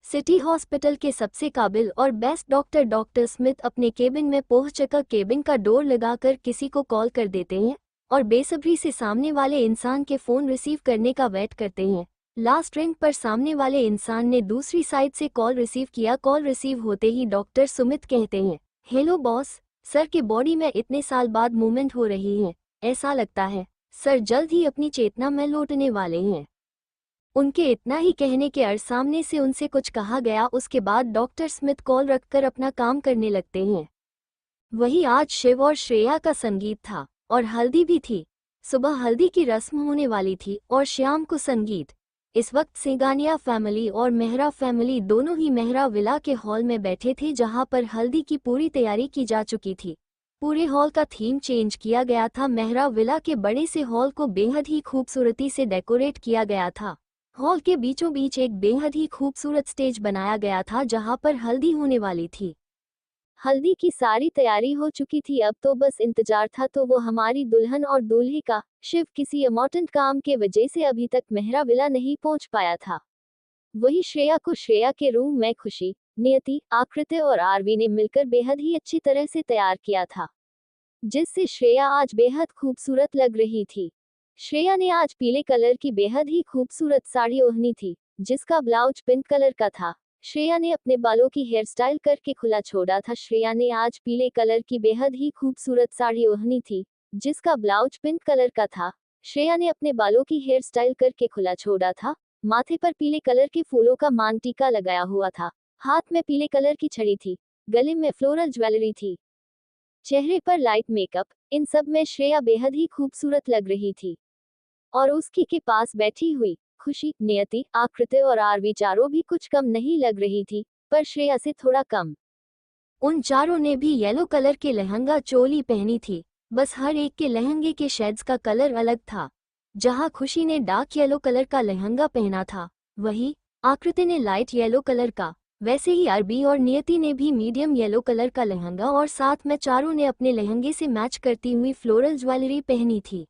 सिटी हॉस्पिटल के सबसे काबिल और बेस्ट डॉक्टर स्मिथ अपने केबिन में पहुंचकर केबिन का डोर लगाकर किसी को कॉल कर देते हैं और बेसब्री से सामने वाले इंसान के फ़ोन रिसीव करने का वेट करते हैं। लास्ट रिंग पर सामने वाले इंसान ने दूसरी साइड से कॉल रिसीव किया। कॉल रिसीव होते ही डॉक्टर सुमित कहते हैं, हेलो बॉस, सर के बॉडी में इतने साल बाद मूवमेंट हो रही है। ऐसा लगता है सर जल्द ही अपनी चेतना में लौटने वाले हैं। उनके इतना ही कहने के सामने से उनसे कुछ कहा गया। उसके बाद डॉक्टर स्मिथ कॉल रखकर अपना काम करने लगते हैं। वही आज शिव और श्रेया का संगीत था और हल्दी भी थी। सुबह हल्दी की रस्म होने वाली थी और शाम को संगीत। इस वक्त सिंघानिया फैमिली और मेहरा फैमिली दोनों ही मेहरा विला के हॉल में बैठे थे, जहां पर हल्दी की पूरी तैयारी की जा चुकी थी। पूरे हॉल का थीम चेंज किया गया था। मेहरा विला के बड़े से हॉल को बेहद ही खूबसूरती से डेकोरेट किया गया था। हॉल के बीचों बीच एक बेहद ही खूबसूरत स्टेज बनाया गया था, जहां पर हल्दी होने वाली थी। हल्दी की सारी तैयारी हो चुकी थी, अब तो बस इंतजार था। तो वो हमारी दुल्हन और दूल्हे का शिव किसी इम्पोर्टेंट काम के वजह से अभी तक मेहरा विला नहीं पहुंच पाया था। वही श्रेया को श्रेया के रूम में खुशी, नियति, आकृति और आरवी ने मिलकर बेहद ही अच्छी तरह से तैयार किया था, जिससे श्रेया आज बेहद खूबसूरत लग रही थी। श्रेया ने आज पीले कलर की बेहद ही खूबसूरत साड़ी ओढ़नी थी, जिसका ब्लाउज पिंक कलर का था। श्रेया ने अपने बालों की हेयर स्टाइल करके खुला छोड़ा था। श्रेया ने आज पीले कलर की बेहद ही खूबसूरत साड़ी ओढ़नी थी, जिसका ब्लाउज पिंक कलर का था। श्रेया ने अपने बालों की हेयर स्टाइल करके खुला छोड़ा था। माथे पर पीले कलर के फूलों का मान टीका लगाया हुआ था। हाथ में पीले कलर की छड़ी थी। गले में फ्लोरल ज्वेलरी थी। चेहरे पर लाइट मेकअप। इन सब में श्रेया बेहद ही खूबसूरत लग रही थी। और उसकी के पास बैठी हुई खुशी, नियति, आकृति और आरवी चारों भी कुछ कम नहीं लग रही थी, पर श्रेया से थोड़ा कम। उन चारों ने भी येलो कलर के लहंगा चोली पहनी थी, बस हर एक के लहंगे के शेड्स का कलर अलग था। जहां खुशी ने डार्क येलो कलर का लहंगा पहना था, वही आकृति ने लाइट येलो कलर का, वैसे ही अरबी और नियति ने भी मीडियम येलो कलर का लहंगा और साथ में चारों ने अपने लहंगे से मैच करती हुई फ्लोरल ज्वेलरी पहनी थी।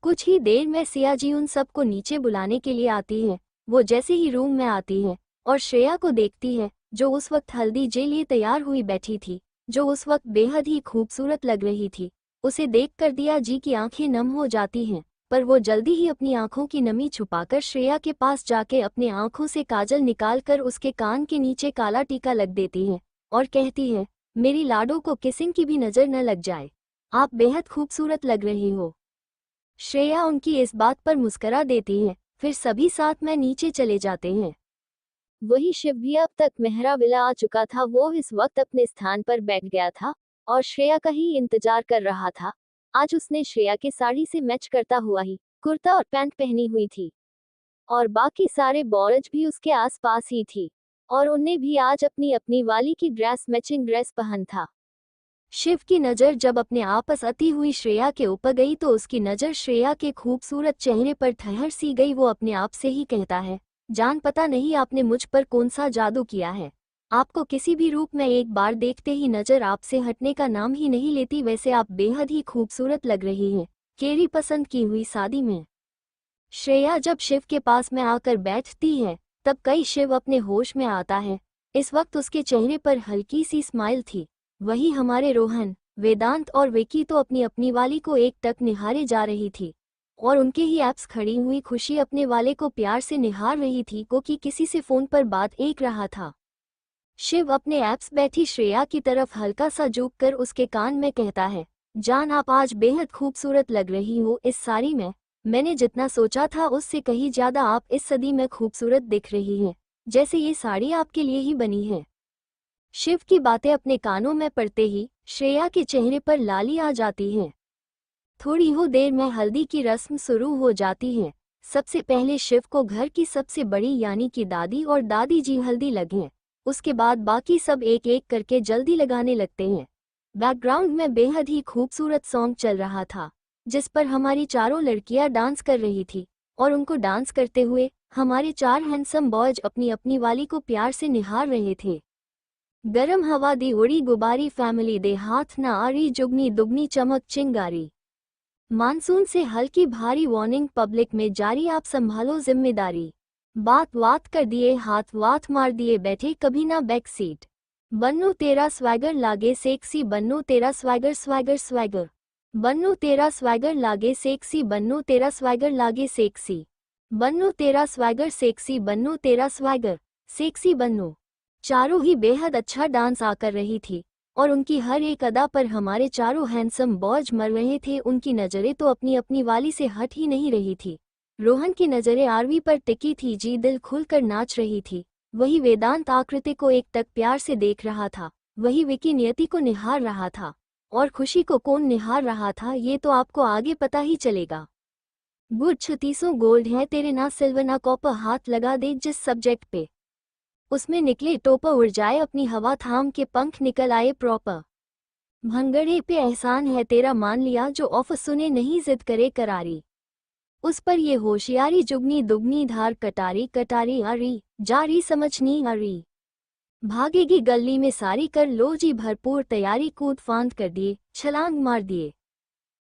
कुछ ही देर में सिया जी उन सबको नीचे बुलाने के लिए आती है। वो जैसे ही रूम में आती है और श्रेया को देखती है, जो उस वक्त हल्दी के लिए तैयार हुई बैठी थी, जो उस वक्त बेहद ही खूबसूरत लग रही थी। उसे देखकर दिया जी की आंखें नम हो जाती हैं, पर वो जल्दी ही अपनी आंखों की नमी छुपाकर श्रेया के पास जाके अपने आंखों से काजल निकालकर उसके कान के नीचे काला टीका लग देती है और कहती है, मेरी लाडो को किसी की भी नजर न लग जाए, आप बेहद खूबसूरत लग रही हो। श्रेया उनकी इस बात पर मुस्करा देती है, फिर सभी साथ में नीचे चले जाते हैं। वही शिव भी अब तक मेहरा विला आ चुका था। वो इस वक्त अपने स्थान पर बैठ गया था और श्रेया का ही इंतजार कर रहा था। आज उसने श्रेया के साड़ी से मैच करता हुआ ही कुर्ता और पैंट पहनी हुई थी और बाकी सारे बॉयज भी उसके आसपास ही थी और उन्हें भी आज अपनी अपनी वाली की ड्रेस मैचिंग ड्रेस पहन था। शिव की नज़र जब अपने आपस आती हुई श्रेया के ऊपर गई तो उसकी नज़र श्रेया के खूबसूरत चेहरे पर ठहर सी गई। वो अपने आप से ही कहता है, जान पता नहीं आपने मुझ पर कौन सा जादू किया है। आपको किसी भी रूप में एक बार देखते ही नज़र आपसे हटने का नाम ही नहीं लेती। वैसे आप बेहद ही खूबसूरत लग रही हैं, केरी पसंद की हुई शादी में। श्रेया जब शिव के पास में आकर बैठती है तब कई शिव अपने होश में आता है। इस वक्त उसके चेहरे पर हल्की सी स्माइल थी। वही हमारे रोहन, वेदांत और विकी तो अपनी अपनी वाली को एक टक निहारे जा रही थी और उनके ही ऐप्स खड़ी हुई खुशी अपने वाले को प्यार से निहार रही थी कि किसी से फोन पर बात एक रहा था। शिव अपने ऐप्स बैठी श्रेया की तरफ हल्का सा झुक कर उसके कान में कहता है, जान आप आज बेहद खूबसूरत लग रही हो इस साड़ी में। मैंने जितना सोचा था उससे कहीं ज्यादा आप इस सदी में खूबसूरत दिख रही हैं, जैसे ये साड़ी आपके लिए ही बनी है। शिव की बातें अपने कानों में पड़ते ही श्रेया के चेहरे पर लाली आ जाती है। थोड़ी ही देर में हल्दी की रस्म शुरू हो जाती है। सबसे पहले शिव को घर की सबसे बड़ी यानी कि दादी और दादी जी हल्दी लगें। उसके बाद बाकी सब एक एक करके जल्दी लगाने लगते हैं। बैकग्राउंड में बेहद ही खूबसूरत सॉन्ग चल रहा था जिस पर हमारी चारों लड़कियां डांस कर रही थी और उनको डांस करते हुए हमारे चार हैंडसम बॉयज अपनी अपनी वाली को प्यार से निहार रहे थे। गरम हवा दी उड़ी गुबारी फैमिली दे हाथ न आरी जुगनी दुगनी चमक चिंगारी। मानसून से हल्की भारी वार्निंग पब्लिक में जारी, आप संभालो जिम्मेदारी। बात वात कर दिए हाथ वाथ मार दिए बैठे कभी ना बैक सीट। बन्नो तेरा स्वैगर लागे सेक्सी बन्नो तेरा स्वैगर स्वैगर स्वैगर। बन्नो तेरा स्वैगर लागे सेक्सी बन्नो तेरा स्वैगर लागे सेक्सी। बन्नो तेरा स्वैगर सेक्सी बन्नो तेरा स्वैगर सेक्सी बन्नो। चारों ही बेहद अच्छा डांस आकर रही थी और उनकी हर एक अदा पर हमारे चारों हैंडसम बॉयज मर रहे थे। उनकी नज़रें तो अपनी अपनी वाली से हट ही नहीं रही थी। रोहन की नज़रें आरवी पर टिकी थी, जी दिल खुलकर नाच रही थी। वही वेदांत आकृति को एक तक प्यार से देख रहा था। वही विकी नियति को निहार रहा था और खुशी को कौन निहार रहा था ये तो आपको आगे पता ही चलेगा। गुड 36 गोल्ड है तेरे ना सिल्वर ना कॉपर, हाथ लगा दे जिस सब्जेक्ट पे उसमें निकले टोपर उड़ जाए, अपनी हवा थाम के पंख निकल आए प्रॉपर। भंगड़े पे एहसान है तेरा मान लिया, जो ऑफर सुने नहीं जिद करे करारी। उस पर ये होशियारी जुगनी दुगनी धार कटारी कटारी आरी जारी समझनी आरी। भागेगी गली में सारी कर लो जी भरपूर तैयारी, कूद फांद कर दिए छलांग मार दिए।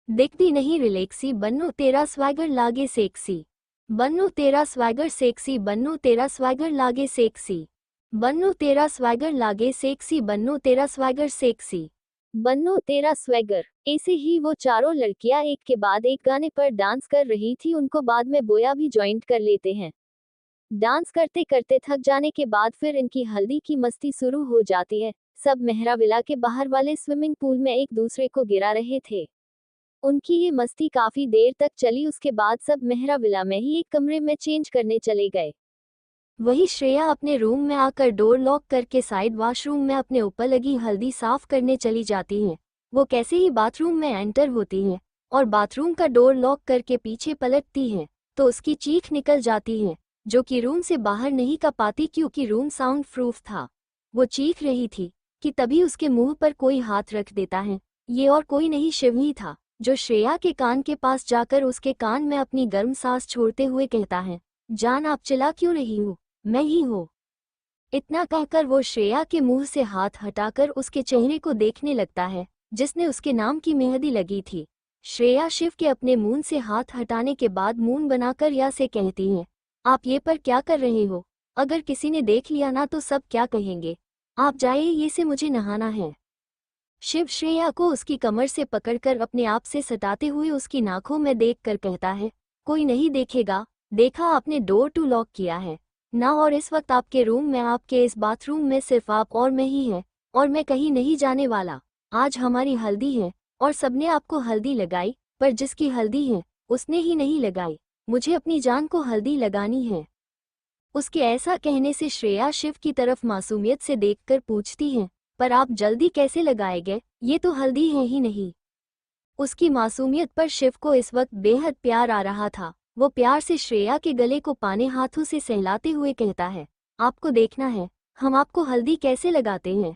दिखती नहीं रिलैक्सी बन्नो तेरा स्वैगर लागे सेक्सी। बन्नो तेरा स्वैगर सेक्सी बन्नो तेरा स्वैगर लागे सेक्सी। बन्नो तेरा स्वैगर लागे सेक्सी बन्नो तेरा स्वैगर सेक्सी। बन्नो तेरा स्वैगर। ऐसे ही वो चारों लड़कियां एक के बाद एक गाने पर डांस कर रही थी। उनको बाद में बोया भी ज्वाइंट कर लेते हैं। डांस करते करते थक जाने के बाद फिर इनकी हल्दी की मस्ती शुरू हो जाती है। सब मेहरा विला के बाहर वाले स्विमिंग पूल में एक दूसरे को गिरा रहे थे। उनकी ये मस्ती काफी देर तक चली। उसके बाद सब मेहरा विला में ही एक कमरे में चेंज करने चले गए। वही श्रेया अपने रूम में आकर डोर लॉक करके साइड वॉशरूम में अपने ऊपर लगी हल्दी साफ करने चली जाती हैं। वो कैसे ही बाथरूम में एंटर होती हैं और बाथरूम का डोर लॉक करके पीछे पलटती हैं तो उसकी चीख निकल जाती है, जो कि रूम से बाहर नहीं कर पाती क्योंकि रूम साउंड प्रूफ था। वो चीख रही थी कि तभी उसके मुंह पर कोई हाथ रख देता है। ये और कोई नहीं शिव ही था, जो श्रेया के कान के पास जाकर उसके कान में अपनी गर्म सांस छोड़ते हुए कहता है, जान आप चिल्ला क्यों रही हो, मैं ही हूँ। इतना कहकर वो श्रेया के मुंह से हाथ हटाकर उसके चेहरे को देखने लगता है जिसने उसके नाम की मेहंदी लगी थी। श्रेया शिव के अपने मुंह से हाथ हटाने के बाद मुंह बनाकर या से कहती है, आप ये पर क्या कर रहे हो, अगर किसी ने देख लिया ना तो सब क्या कहेंगे। आप जाइए, ये से मुझे नहाना है। शिव श्रेया को उसकी कमर से पकड़कर अपने आप से सटाते हुए उसकी नाकों में देखकर कहता है, कोई नहीं देखेगा, देखा आपने डोर टू लॉक किया है ना, और इस वक्त आपके रूम में, आपके इस बाथरूम में सिर्फ आप और मैं ही है, और मैं कहीं नहीं जाने वाला। आज हमारी हल्दी है और सबने आपको हल्दी लगाई, पर जिसकी हल्दी है उसने ही नहीं लगाई। मुझे अपनी जान को हल्दी लगानी है। उसके ऐसा कहने से श्रेया शिव की तरफ मासूमियत से देखकर पूछती है, पर आप जल्दी कैसे लगाएंगे, ये तो हल्दी है ही नहीं। उसकी मासूमियत पर शिव को इस वक्त बेहद प्यार आ रहा था। वो प्यार से श्रेया के गले को पाने हाथों से सहलाते हुए कहता है, आपको देखना है हम आपको हल्दी कैसे लगाते हैं।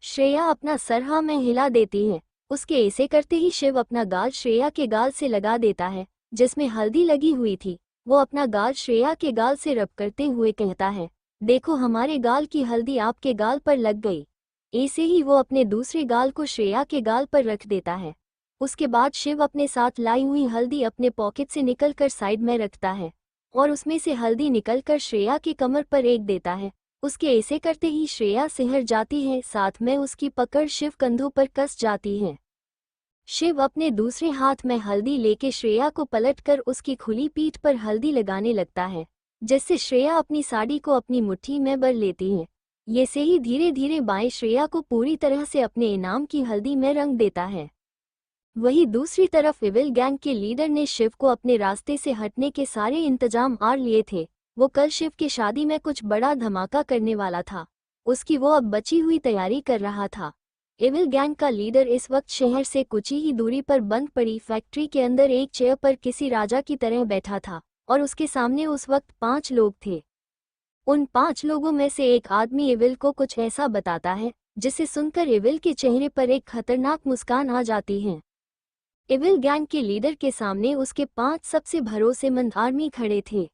श्रेया अपना सर हाँ में हिला देती है। उसके ऐसे करते ही शिव अपना गाल श्रेया के गाल से लगा देता है जिसमें हल्दी लगी हुई थी। वो अपना गाल श्रेया के गाल से रब करते हुए कहता है, देखो हमारे गाल की हल्दी आपके गाल पर लग गई। ऐसे ही वो अपने दूसरे गाल को श्रेया के गाल पर रख देता है। उसके बाद शिव अपने साथ लाई हुई हल्दी अपने पॉकेट से निकलकर साइड में रखता है और उसमें से हल्दी निकलकर श्रेया की कमर पर एक देता है। उसके ऐसे करते ही श्रेया सिहर जाती है, साथ में उसकी पकड़ शिव कंधों पर कस जाती है। शिव अपने दूसरे हाथ में हल्दी लेके श्रेया को पलटकर उसकी खुली पीठ पर हल्दी लगाने लगता है, जिससे श्रेया अपनी साड़ी को अपनी मुट्ठी में भर लेती है। ये से ही धीरे धीरे बाएं श्रेया को पूरी तरह से अपने इनाम की हल्दी में रंग देता है। वहीं दूसरी तरफ इविल गैंग के लीडर ने शिव को अपने रास्ते से हटने के सारे इंतजाम आर लिए थे। वो कल शिव की शादी में कुछ बड़ा धमाका करने वाला था। उसकी वो अब बची हुई तैयारी कर रहा था। इविल गैंग का लीडर इस वक्त शहर से कुछ ही दूरी पर बंद पड़ी फैक्ट्री के अंदर एक चेयर पर किसी राजा की तरह बैठा था और उसके सामने उस वक्त 5 लोग थे। उन 5 लोगों में से एक आदमी इविल को कुछ ऐसा बताता है जिसे सुनकर इविल के चेहरे पर एक खतरनाक मुस्कान आ जाती है। इविल गैंग के लीडर के सामने उसके 5 सबसे भरोसेमंद आदमी खड़े थे।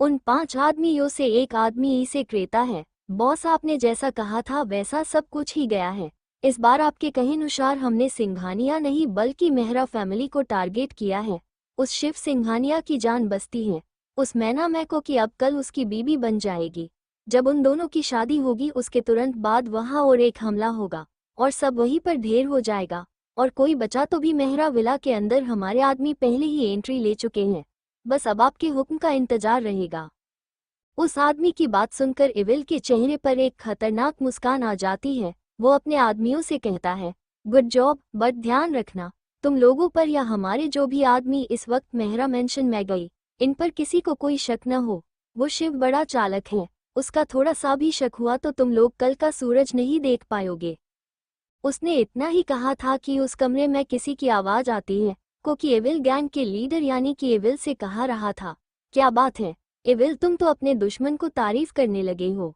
उन 5 आदमियों से एक आदमी इसे क्रेता है। बॉस, आपने जैसा कहा था वैसा सब कुछ ही गया है। इस बार आपके कहे अनुसार हमने सिंघानिया नहीं बल्कि मेहरा फैमिली को टारगेट किया है। उस शिव सिंघानिया की जान बसती है। उस मैना मैको की अब कल उसकी बीबी बन जाएगी। जब उन दोनों की शादी होगी उसके तुरंत बाद वहां और एक हमला होगा और सब वहीं पर ढेर हो जाएगा और कोई बचा तो भी मेहरा विला के अंदर हमारे आदमी पहले ही एंट्री ले चुके हैं। बस अब आपके हुक्म का इंतजार रहेगा। उस आदमी की बात सुनकर इविल के चेहरे पर एक खतरनाक मुस्कान आ जाती है। वो अपने आदमियों से कहता है, गुड जॉब, बट ध्यान रखना तुम लोगों पर या हमारे जो भी आदमी इस वक्त मेहरा मेंशन में गई, इन पर किसी को कोई शक न हो। वो शिव बड़ा चालक है, उसका थोड़ा सा भी शक हुआ तो तुम लोग कल का सूरज नहीं देख पाओगे। उसने इतना ही कहा था कि उस कमरे में किसी की आवाज आती है क्योंकि इविल गैंग के लीडर यानी कि इविल से कहा रहा था, क्या बात है इविल, तुम तो अपने दुश्मन को तारीफ करने लगे हो।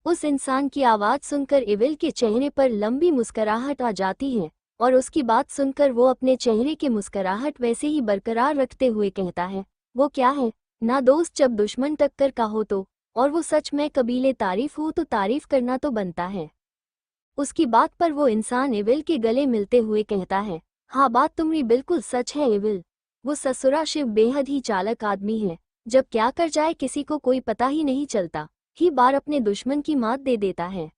उस इंसान की आवाज सुनकर इविल के चेहरे पर लंबी मुस्कुराहट आ जाती है और उसकी बात सुनकर वो अपने चेहरे की मुस्कुराहट वैसे ही बरकरार रखते हुए कहता है, वो क्या है ना दोस्त, जब दुश्मन टक्कर का हो तो, और वो सच में कबीले तारीफ हो तो तारीफ करना तो बनता है। उसकी बात पर वो इंसान इविल के गले मिलते हुए कहता है, हाँ बात तुम्हारी बिल्कुल सच है इविल। वो ससुरा शिव बेहद ही चालक आदमी है, जब क्या कर जाए किसी को कोई पता ही नहीं चलता, ही बार अपने दुश्मन की मात दे देता है।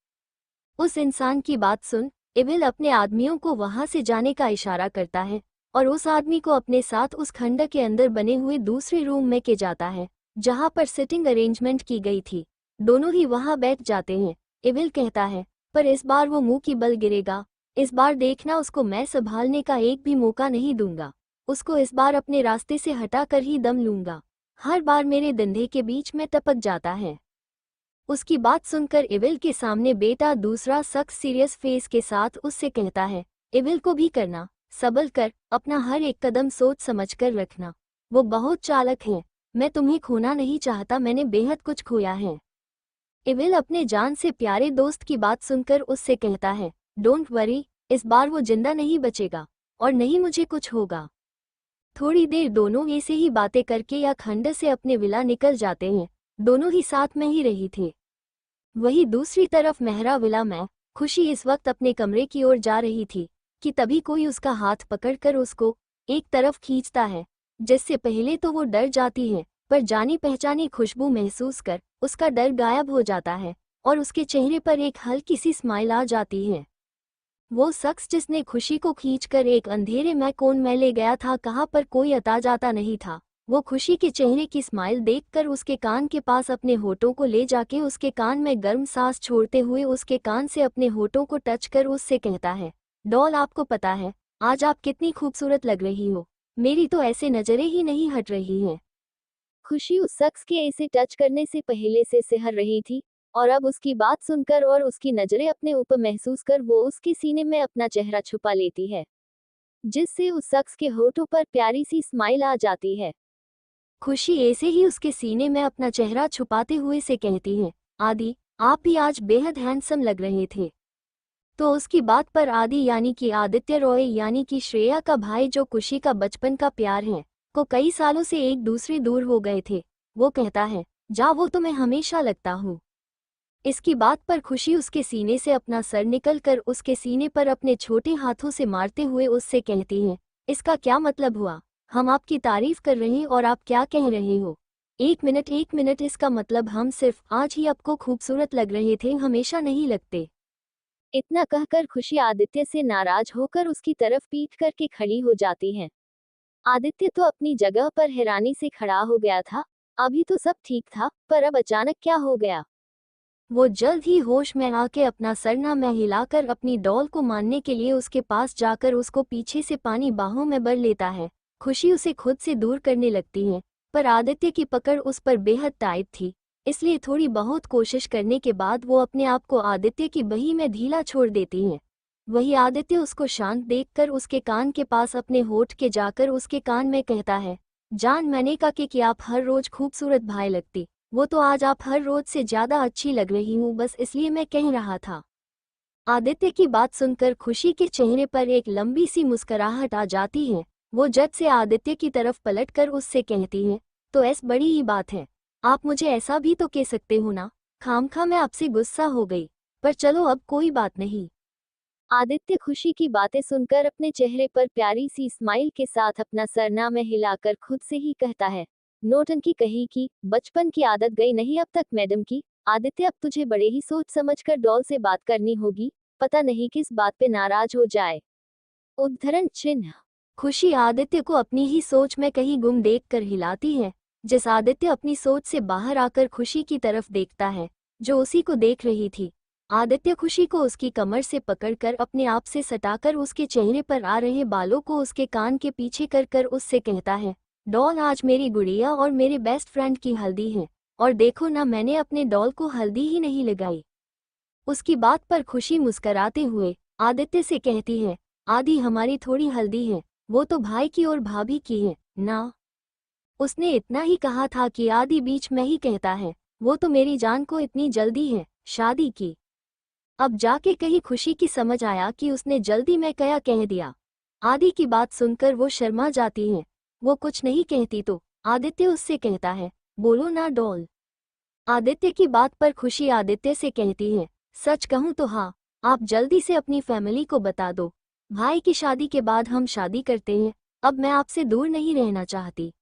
उस इंसान की बात सुन इविल अपने आदमियों को वहां से जाने का इशारा करता है और उस आदमी को अपने साथ उस खंडक के अंदर बने हुए दूसरे रूम में के जाता है जहां पर सिटिंग अरेंजमेंट की गई थी। दोनों ही वहां बैठ जाते हैं। इविल कहता है, पर इस बार वो मुंह की बल गिरेगा। इस बार देखना, उसको मैं संभालने का एक भी मौका नहीं दूंगा। उसको इस बार अपने रास्ते से हटा कर ही दम लूंगा। हर बार मेरे धंधे के बीच में टपक जाता है। उसकी बात सुनकर इविल के सामने बेटा दूसरा शख्स सीरियस फेस के साथ उससे कहता है, इविल को भी करना, सब्र कर, अपना हर एक कदम सोच समझ कर रखना। वो बहुत चालक है, मैं तुम्हें खोना नहीं चाहता, मैंने बेहद कुछ खोया है। इविल अपने जान से प्यारे दोस्त की बात सुनकर उससे कहता है, डोंट वरी, इस बार वो जिंदा नहीं बचेगा और नहीं मुझे कुछ होगा। थोड़ी देर दोनों ऐसे ही बातें करके या खंड से अपने विला निकल जाते हैं। दोनों ही साथ में ही रही थे। वहीं दूसरी तरफ मेहरा विला में खुशी इस वक्त अपने कमरे की ओर जा रही थी कि तभी कोई उसका हाथ पकड़कर उसको एक तरफ खींचता है, जिससे पहले तो वो डर जाती है पर जानी पहचानी खुशबू महसूस कर उसका डर गायब हो जाता है और उसके चेहरे पर एक हल्की सी स्माइल आ जाती है। वो शख्स जिसने खुशी को खींचकर एक अंधेरे में कोन में ले गया था, कहाँ पर कोई आता जाता नहीं था, वो खुशी के चेहरे की स्माइल देखकर उसके कान के पास अपने होठों को ले जाके उसके कान में गर्म सांस छोड़ते हुए उसके कान से अपने होठों को टच कर उससे कहता है, डॉल आपको पता है आज आप कितनी खूबसूरत लग रही हो, मेरी तो ऐसे नजरें ही नहीं हट रही हैं। खुशी उस शख्स के ऐसे टच करने से पहले से सिहर रही थी और अब उसकी बात सुनकर और उसकी नजरें अपने ऊपर महसूस कर वो उसके सीने में अपना चेहरा छुपा लेती है, जिससे उस शख्स के होठों पर प्यारी सी स्माइल आ जाती है। खुशी ऐसे ही उसके सीने में अपना चेहरा छुपाते हुए से कहती है, आदि आप भी आज बेहद हैंडसम लग रहे थे। तो उसकी बात पर आदि यानी कि आदित्य रॉय यानी कि श्रेया का भाई जो खुशी का बचपन का प्यार है को कई सालों से एक दूसरे दूर हो गए थे, वो कहता है, जा वो तो मैं हमेशा लगता हूँ। इसकी बात पर खुशी उसके सीने से अपना सर निकल कर उसके सीने पर अपने छोटे हाथों से मारते हुए उससे कहती है, इसका क्या मतलब हुआ, हम आपकी तारीफ कर रहे हैं और आप क्या कह रहे हो, एक मिनट, इसका मतलब हम सिर्फ आज ही आपको खूबसूरत लग रहे थे, हमेशा नहीं लगते। इतना कहकर खुशी आदित्य से नाराज होकर उसकी तरफ पीठ करके खड़ी हो जाती है। आदित्य तो अपनी जगह पर हैरानी से खड़ा हो गया था, अभी तो सब ठीक था, पर अब अचानक क्या हो गया। वो जल्द ही होश में आके अपना सरना में हिलाकर अपनी डॉल को मारने के लिए उसके पास जाकर उसको पीछे से पानी बाहों में भर लेता है। खुशी उसे खुद से दूर करने लगती है, पर आदित्य की पकड़ उस पर बेहद टाइट थी, इसलिए थोड़ी बहुत कोशिश करने के बाद वो अपने आप को आदित्य की बही में ढीला छोड़ देती है। वही आदित्य उसको शांत देखकर उसके कान के पास अपने होठ के जाकर उसके कान में कहता है, जान मैंने कहा कि आप हर रोज खूबसूरत भाई लगती, वो तो आज आप हर रोज से ज्यादा अच्छी लग रही हूँ, बस इसलिए मैं कह रहा था। आदित्य की बात सुनकर खुशी के चेहरे पर एक लंबी सी मुस्कुराहट आ जाती है। वो झट से आदित्य की तरफ पलटकर उससे कहती है, तो ऐसी बड़ी ही बात है, आप मुझे ऐसा भी तो कह सकते हो ना, खामखा मैं आपसे गुस्सा हो गई, पर चलो अब कोई बात नहीं। आदित्य खुशी की बातें सुनकर अपने चेहरे पर प्यारी सी स्माइल के साथ अपना सरना में हिलाकर खुद से ही कहता है, नौटंकी कही की, बचपन की आदत गई नहीं अब तक मैडम की। आदित्य अब तुझे बड़े ही सोच समझकर डॉल से बात करनी होगी, पता नहीं किस बात पे नाराज हो जाए। उद्धरण चिन्ह। खुशी आदित्य को अपनी ही सोच में कहीं गुम देखकर हिलाती है, जिस आदित्य अपनी सोच से बाहर आकर खुशी की तरफ देखता है, जो उसी को देख रही थी। आदित्य खुशी को उसकी कमर से पकड़कर अपने आप से सटाकर उसके चेहरे पर आ रहे बालों को उसके कान के पीछे कर उससे कहता है, डॉल आज मेरी गुड़िया और मेरे बेस्ट फ्रेंड की हल्दी है, और देखो ना मैंने अपने डॉल को हल्दी ही नहीं लगाई। उसकी बात पर खुशी मुस्कराते हुए आदित्य से कहती है, आदि हमारी थोड़ी हल्दी है, वो तो भाई की और भाभी की है ना। उसने इतना ही कहा था कि आदि बीच में ही कहता है, वो तो मेरी जान को इतनी जल्दी है शादी की। अब जाके कहीं खुशी की समझ आया कि उसने जल्दी में क्या कह दिया। आदि की बात सुनकर वो शर्मा जाती है, वो कुछ नहीं कहती तो आदित्य उससे कहता है, बोलो ना डॉल। आदित्य की बात पर खुशी आदित्य से कहती है, सच कहूँ तो हाँ, आप जल्दी से अपनी फैमिली को बता दो, भाई की शादी के बाद हम शादी करते हैं, अब मैं आपसे दूर नहीं रहना चाहती।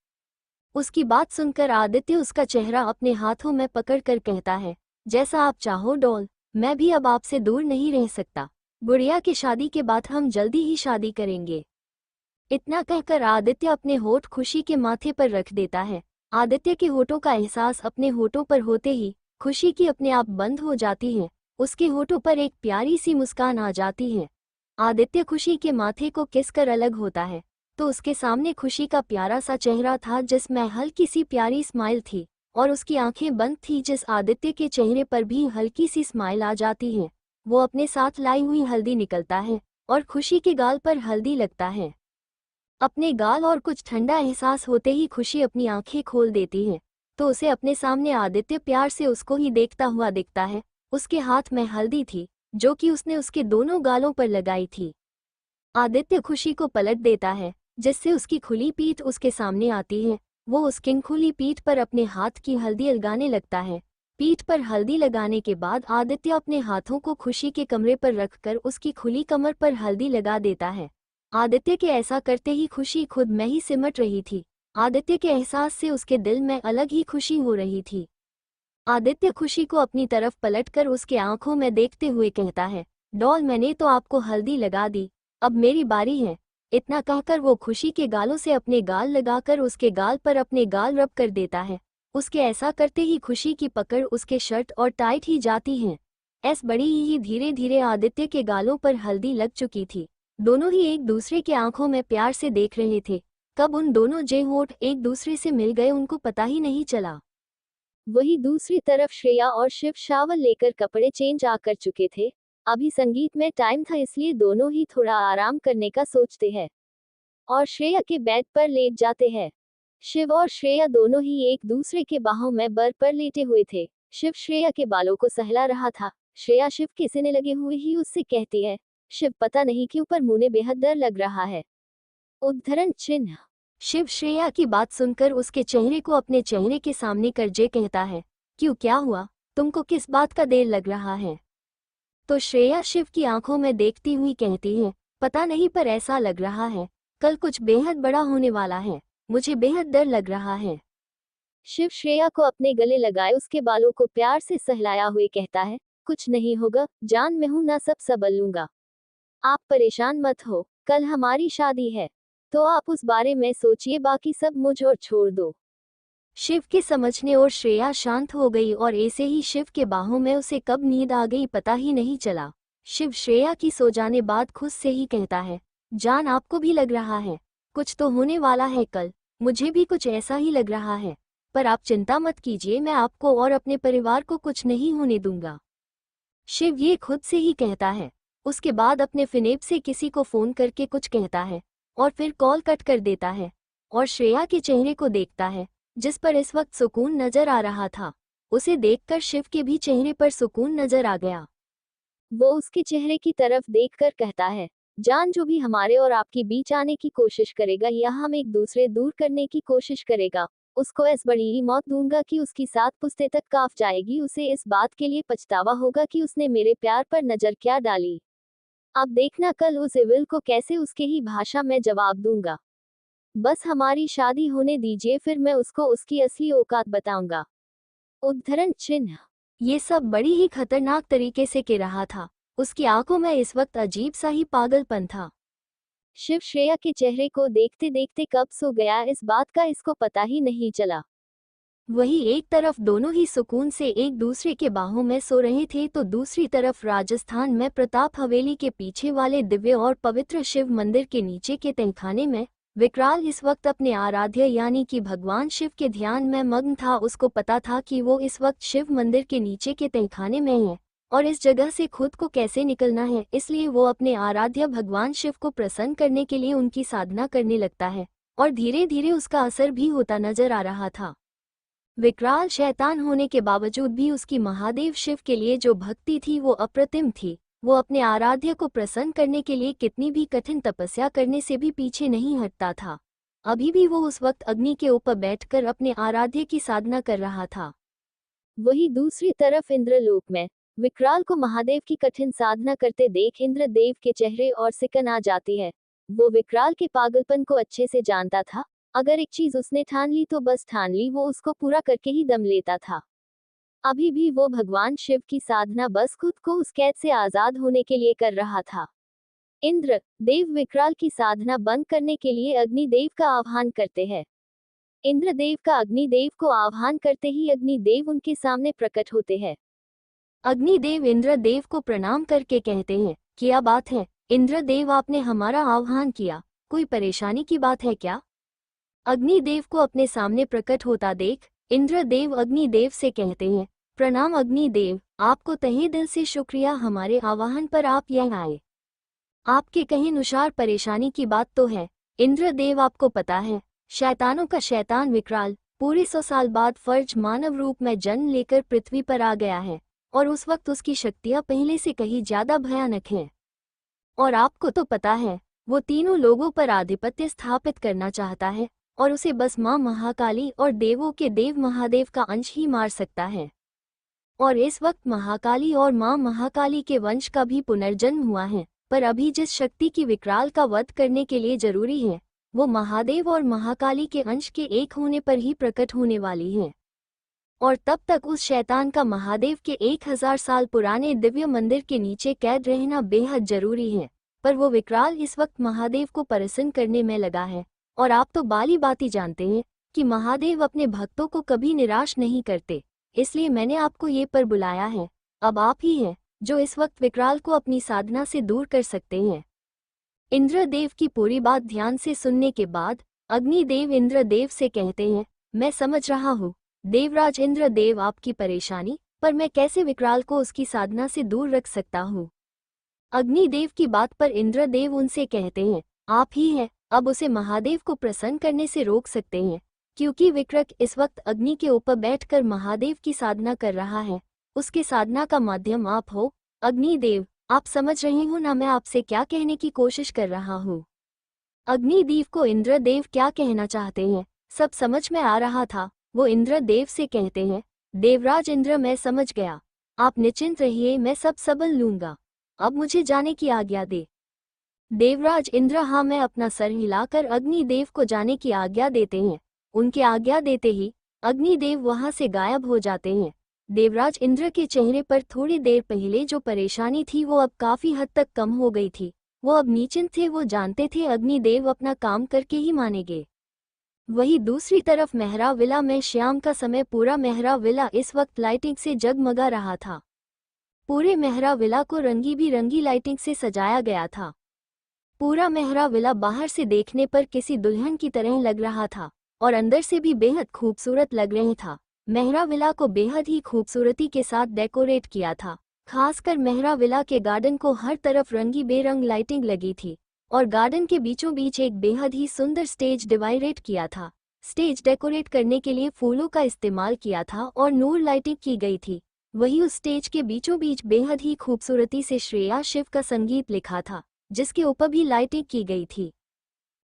उसकी बात सुनकर आदित्य उसका चेहरा अपने हाथों में पकड़कर कहता है, जैसा आप चाहो डॉल, मैं भी अब आपसे दूर नहीं रह सकता, गुड़िया की शादी के बाद हम जल्दी ही शादी करेंगे। इतना कहकर आदित्य अपने होठ खुशी के माथे पर रख देता है। आदित्य के होठों का एहसास अपने होठों पर होते ही खुशी की अपने आप बंद हो जाती है, उसके होठों पर एक प्यारी सी मुस्कान आ जाती है। आदित्य खुशी के माथे को किस कर अलग होता है तो उसके सामने खुशी का प्यारा सा चेहरा था जिसमें हल्की सी प्यारी स्माइल थी, और उसकी आंखें बंद थी जिस आदित्य के चेहरे पर भी हल्की सी स्माइल आ जाती है। वो अपने साथ लाई हुई हल्दी निकलता है और खुशी के गाल पर हल्दी लगता है। अपने गाल और कुछ ठंडा एहसास होते ही खुशी अपनी आंखें खोल देती है, तो उसे अपने सामने आदित्य प्यार से उसको ही देखता हुआ दिखता है। उसके हाथ में हल्दी थी जो कि उसने उसके दोनों गालों पर लगाई थी। आदित्य खुशी को पलट देता है, जिससे उसकी खुली पीठ उसके सामने आती है। वो उसकी खुली पीठ पर अपने हाथ की हल्दी लगाने लगता है। पीठ पर हल्दी लगाने के बाद आदित्य अपने हाथों को खुशी के कमरे पर रखकर उसकी खुली कमर पर हल्दी लगा देता है। आदित्य के ऐसा करते ही खुशी खुद में ही सिमट रही थी। आदित्य के एहसास से उसके दिल में अलग ही खुशी हो रही थी। आदित्य खुशी को अपनी तरफ पलटकर उसके आंखों में देखते हुए कहता है, डॉल मैंने तो आपको हल्दी लगा दी, अब मेरी बारी है। इतना कहकर वो खुशी के गालों से अपने गाल लगाकर उसके गाल पर अपने गाल रब कर देता है। उसके ऐसा करते ही खुशी की पकड़ उसके शर्ट और टाइट ही जाती है। बड़ी ही धीरे धीरे आदित्य के गालों पर हल्दी लग चुकी थी। दोनों ही एक दूसरे के आंखों में प्यार से देख रहे थे। कब उन दोनों जे होठ एक दूसरे से मिल गए उनको पता ही नहीं चला। वही दूसरी तरफ श्रेया और शिव शावर लेकर कपड़े चेंज कर चुके थे। अभी संगीत में टाइम था, इसलिए दोनों ही थोड़ा आराम करने का सोचते हैं और श्रेया के बेड पर लेट जाते हैं। शिव और श्रेया दोनों ही एक दूसरे के बाहों में बर पर लेटे हुए थे। शिव श्रेया के बालों को सहला रहा था। श्रेया शिव के सीने लगे हुए ही उससे कहती है, शिव पता नहीं क्यों पर मुझे बेहद डर लग रहा है। उद्धरण चिन्ह। शिव श्रेया की बात सुनकर उसके चेहरे को अपने चेहरे के सामने कर जे कहता है, क्यों क्या हुआ, तुमको किस बात का देर लग रहा है। तो श्रेया शिव की आंखों में देखती हुई कहती है, पता नहीं पर ऐसा लग रहा है कल कुछ बेहद बड़ा होने वाला है, मुझे बेहद डर लग रहा है। शिव श्रेया को अपने गले लगाए उसके बालों को प्यार से सहलाया हुए कहता है, कुछ नहीं होगा जान, मैं हूं ना, सब संभल लूंगा, आप परेशान मत हो, कल हमारी शादी है तो आप उस बारे में सोचिए, बाकी सब मुझ और छोड़ दो। शिव के समझने और श्रेया शांत हो गई और ऐसे ही शिव के बाहों में उसे कब नींद आ गई पता ही नहीं चला। शिव श्रेया की सो जाने बाद खुद से ही कहता है, जान आपको भी लग रहा है कुछ तो होने वाला है कल, मुझे भी कुछ ऐसा ही लग रहा है, पर आप चिंता मत कीजिए, मैं आपको और अपने परिवार को कुछ नहीं होने दूंगा। शिव ये खुद से ही कहता है। उसके बाद अपने फिनेप से किसी को फोन करके कुछ कहता है और फिर कॉल कट कर देता है और श्रेया के चेहरे को देखता है जिस पर इस वक्त सुकून नजर आ रहा था। उसे देखकर शिव के भी चेहरे पर सुकून नजर आ गया। वो उसके चेहरे की तरफ देखकर कहता है, जान जो भी हमारे और आपके बीच आने की कोशिश करेगा या हम एक दूसरे दूर करने की कोशिश करेगा, उसको ऐसी बड़ी ही मौत दूंगा कि उसकी 7 पुश्तें तक काफ जाएगी। उसे इस बात के लिए पछतावा होगा कि उसने मेरे प्यार पर नजर क्या डाली। अब देखना कल उस एविल को कैसे उसके ही भाषा में जवाब दूंगा। बस हमारी शादी होने दीजिए, फिर मैं उसको उसकी असली औकात बताऊंगा। उद्धरण चिन्ह। ये सब बड़ी ही खतरनाक तरीके से कह रहा था। उसकी आंखों में इस वक्त अजीब सा ही पागलपन था। शिव श्रेया के चेहरे को देखते देखते कब सो गया इस बात का इसको पता ही नहीं चला। वही एक तरफ दोनों ही सुकून से एक दूसरे के बाहों में सो रहे थे तो दूसरी तरफ राजस्थान में प्रताप हवेली के पीछे वाले दिव्य और पवित्र शिव मंदिर के नीचे के तहखाने में विकराल इस वक्त अपने आराध्य यानी कि भगवान शिव के ध्यान में मग्न था। उसको पता था कि वो इस वक्त शिव मंदिर के नीचे के तहखाने में है और इस जगह से खुद को कैसे निकलना है, इसलिए वो अपने आराध्य भगवान शिव को प्रसन्न करने के लिए उनकी साधना करने लगता है और धीरे धीरे उसका असर भी होता नजर आ रहा था। विकराल शैतान होने के बावजूद भी उसकी महादेव शिव के लिए जो भक्ति थी वो अप्रतिम थी। वो अपने आराध्य को प्रसन्न करने के लिए कितनी भी कठिन तपस्या करने से भी पीछे नहीं हटता था। अभी भी वो उस वक्त अग्नि के ऊपर बैठकर अपने आराध्य की साधना कर रहा था। वही दूसरी तरफ इंद्रलोक में विकराल को महादेव की कठिन साधना करते देख इंद्रदेव के चेहरे और सिकन आ जाती है। वो विकराल के पागलपन को अच्छे से जानता था। अगर एक चीज उसने ठान ली तो बस ठान ली, वो उसको पूरा करके ही दम लेता था। अभी भी वो भगवान शिव की साधना बस खुद को उस कैद से आजाद होने के लिए कर रहा था। इंद्र देव विकराल की साधना बंद करने के लिए अग्निदेव का आह्वान करते हैं। इंद्रदेव का अग्निदेव को आह्वान करते ही अग्निदेव उनके सामने प्रकट होते हैं। अग्निदेव इंद्रदेव को प्रणाम करके कहते हैं, क्या बात है इंद्रदेव, आपने हमारा आह्वान किया, कोई परेशानी की बात है क्या। अग्निदेव को अपने सामने प्रकट होता देख इंद्रदेव अग्निदेव से कहते हैं, प्रणाम अग्निदेव, आपको तहे दिल से शुक्रिया, हमारे आह्वान पर आप यहाँ आए। आपके कहे अनुसार परेशानी की बात तो है इंद्रदेव, आपको पता है शैतानों का शैतान विकराल पूरे 100 साल बाद फर्ज मानव रूप में जन्म लेकर पृथ्वी पर आ गया है और उस वक्त उसकी शक्तियां पहले से कहीं ज्यादा भयानक हैं। और आपको तो पता है वो तीनों लोगों पर आधिपत्य स्थापित करना चाहता है और उसे बस मां महाकाली और देवों के देव महादेव का अंश ही मार सकता है। और इस वक्त महाकाली और मां महाकाली के वंश का भी पुनर्जन्म हुआ है, पर अभी जिस शक्ति की विकराल का वध करने के लिए जरूरी है वो महादेव और महाकाली के अंश के एक होने पर ही प्रकट होने वाली हैं। और तब तक उस शैतान का महादेव के 1000 साल पुराने दिव्य मंदिर के नीचे कैद रहना बेहद जरूरी है। पर वो विकराल इस वक्त महादेव को प्रसन्न करने में लगा है। और आप तो बाली बाती जानते हैं कि महादेव अपने भक्तों को कभी निराश नहीं करते, इसलिए मैंने आपको ये पर बुलाया है। अब आप ही हैं जो इस वक्त विकराल को अपनी साधना से दूर कर सकते हैं। इंद्रदेव की पूरी बात ध्यान से सुनने के बाद अग्निदेव इंद्रदेव से कहते हैं, मैं समझ रहा हूँ देवराज इंद्रदेव आपकी परेशानी, पर मैं कैसे विकराल को उसकी साधना से दूर रख सकता हूँ। अग्निदेव की बात पर इंद्रदेव उनसे कहते हैं, आप ही हैं अब उसे महादेव को प्रसन्न करने से रोक सकते हैं, क्योंकि विक्रक इस वक्त अग्नि के ऊपर बैठकर महादेव की साधना कर रहा है। उसके साधना का माध्यम आप हो। अग्निदेव, आप समझ रहे हो ना मैं आपसे क्या कहने की कोशिश कर रहा हूँ। अग्निदेव को इंद्रदेव क्या कहना चाहते हैं सब समझ में आ रहा था। वो इंद्रदेव से कहते हैं, देवराज इंद्र, मैं समझ गया, आप निश्चिंत रहिए, मैं सब संभाल लूंगा। अब मुझे जाने की आज्ञा दे। देवराज इंद्र, हाँ, मैं अपना सर हिलाकर अग्निदेव को जाने की आज्ञा देते हैं। उनके आज्ञा देते ही अग्निदेव वहां से गायब हो जाते हैं। देवराज इंद्र के चेहरे पर थोड़ी देर पहले जो परेशानी थी वो अब काफी हद तक कम हो गई थी। वो अब निश्चिंत थे, वो जानते थे अग्निदेव अपना काम करके ही मानेंगे। वही दूसरी तरफ मेहरा विला में शाम का समय पूरा मेहरा विला इस वक्त लाइटिंग से जगमगा रहा था। पूरे मेहरा विला को रंगी बिरंगी लाइटिंग से सजाया गया था। पूरा मेहरा विला बाहर से देखने पर किसी दुल्हन की तरह लग रहा था और अंदर से भी बेहद खूबसूरत लग रहा था। मेहरा विला को बेहद ही खूबसूरती के साथ डेकोरेट किया था। खासकर मेहरा विला के गार्डन को हर तरफ रंगी बेरंग लाइटिंग लगी थी और गार्डन के बीचों बीच एक बेहद ही सुंदर स्टेज डिवाइडेट किया था। स्टेज डेकोरेट करने के लिए फूलों का इस्तेमाल किया था और नूर लाइटिंग की गई थी। वही उस स्टेज के बीचों बीच बेहद ही खूबसूरती से श्रेया शिव का संगीत लिखा था, जिसके ऊपर भी लाइटिंग की गई थी।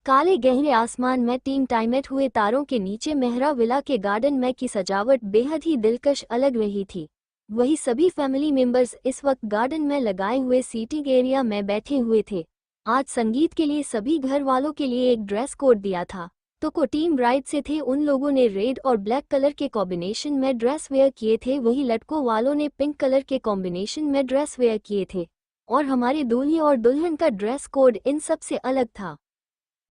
काले गहरे आसमान में टीम टाइमेट हुए तारों के नीचे मेहरा विला के गार्डन में की सजावट बेहद ही दिलकश अलग रही थी। वही सभी फैमिली मेंबर्स इस वक्त गार्डन में लगाए हुए सीटिंग एरिया में बैठे हुए थे। आज संगीत के लिए सभी घर वालों के लिए एक ड्रेस कोड दिया था। तो को टीम ब्राइड से थे, उन लोगों ने रेड और ब्लैक कलर के कॉम्बिनेशन में ड्रेस वेयर किए थे। वही लड़कों वालों ने पिंक कलर के कॉम्बिनेशन में ड्रेस वेयर किए थे और हमारे दूल्हे और दुल्हन का ड्रेस कोड इन सब से अलग था।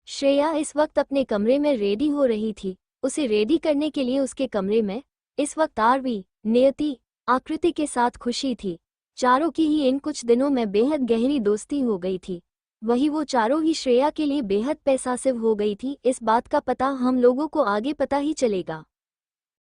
श्रेया इस वक्त अपने कमरे में रेडी हो रही थी। उसे रेडी करने के लिए उसके कमरे में इस वक्त आरवी, नियति, आकृति के साथ खुशी थी। चारों की ही इन कुछ दिनों में बेहद गहरी दोस्ती हो गई थी। वही वो चारों ही श्रेया के लिए बेहद पैसासिव हो गई थी। इस बात का पता हम लोगों को आगे पता ही चलेगा।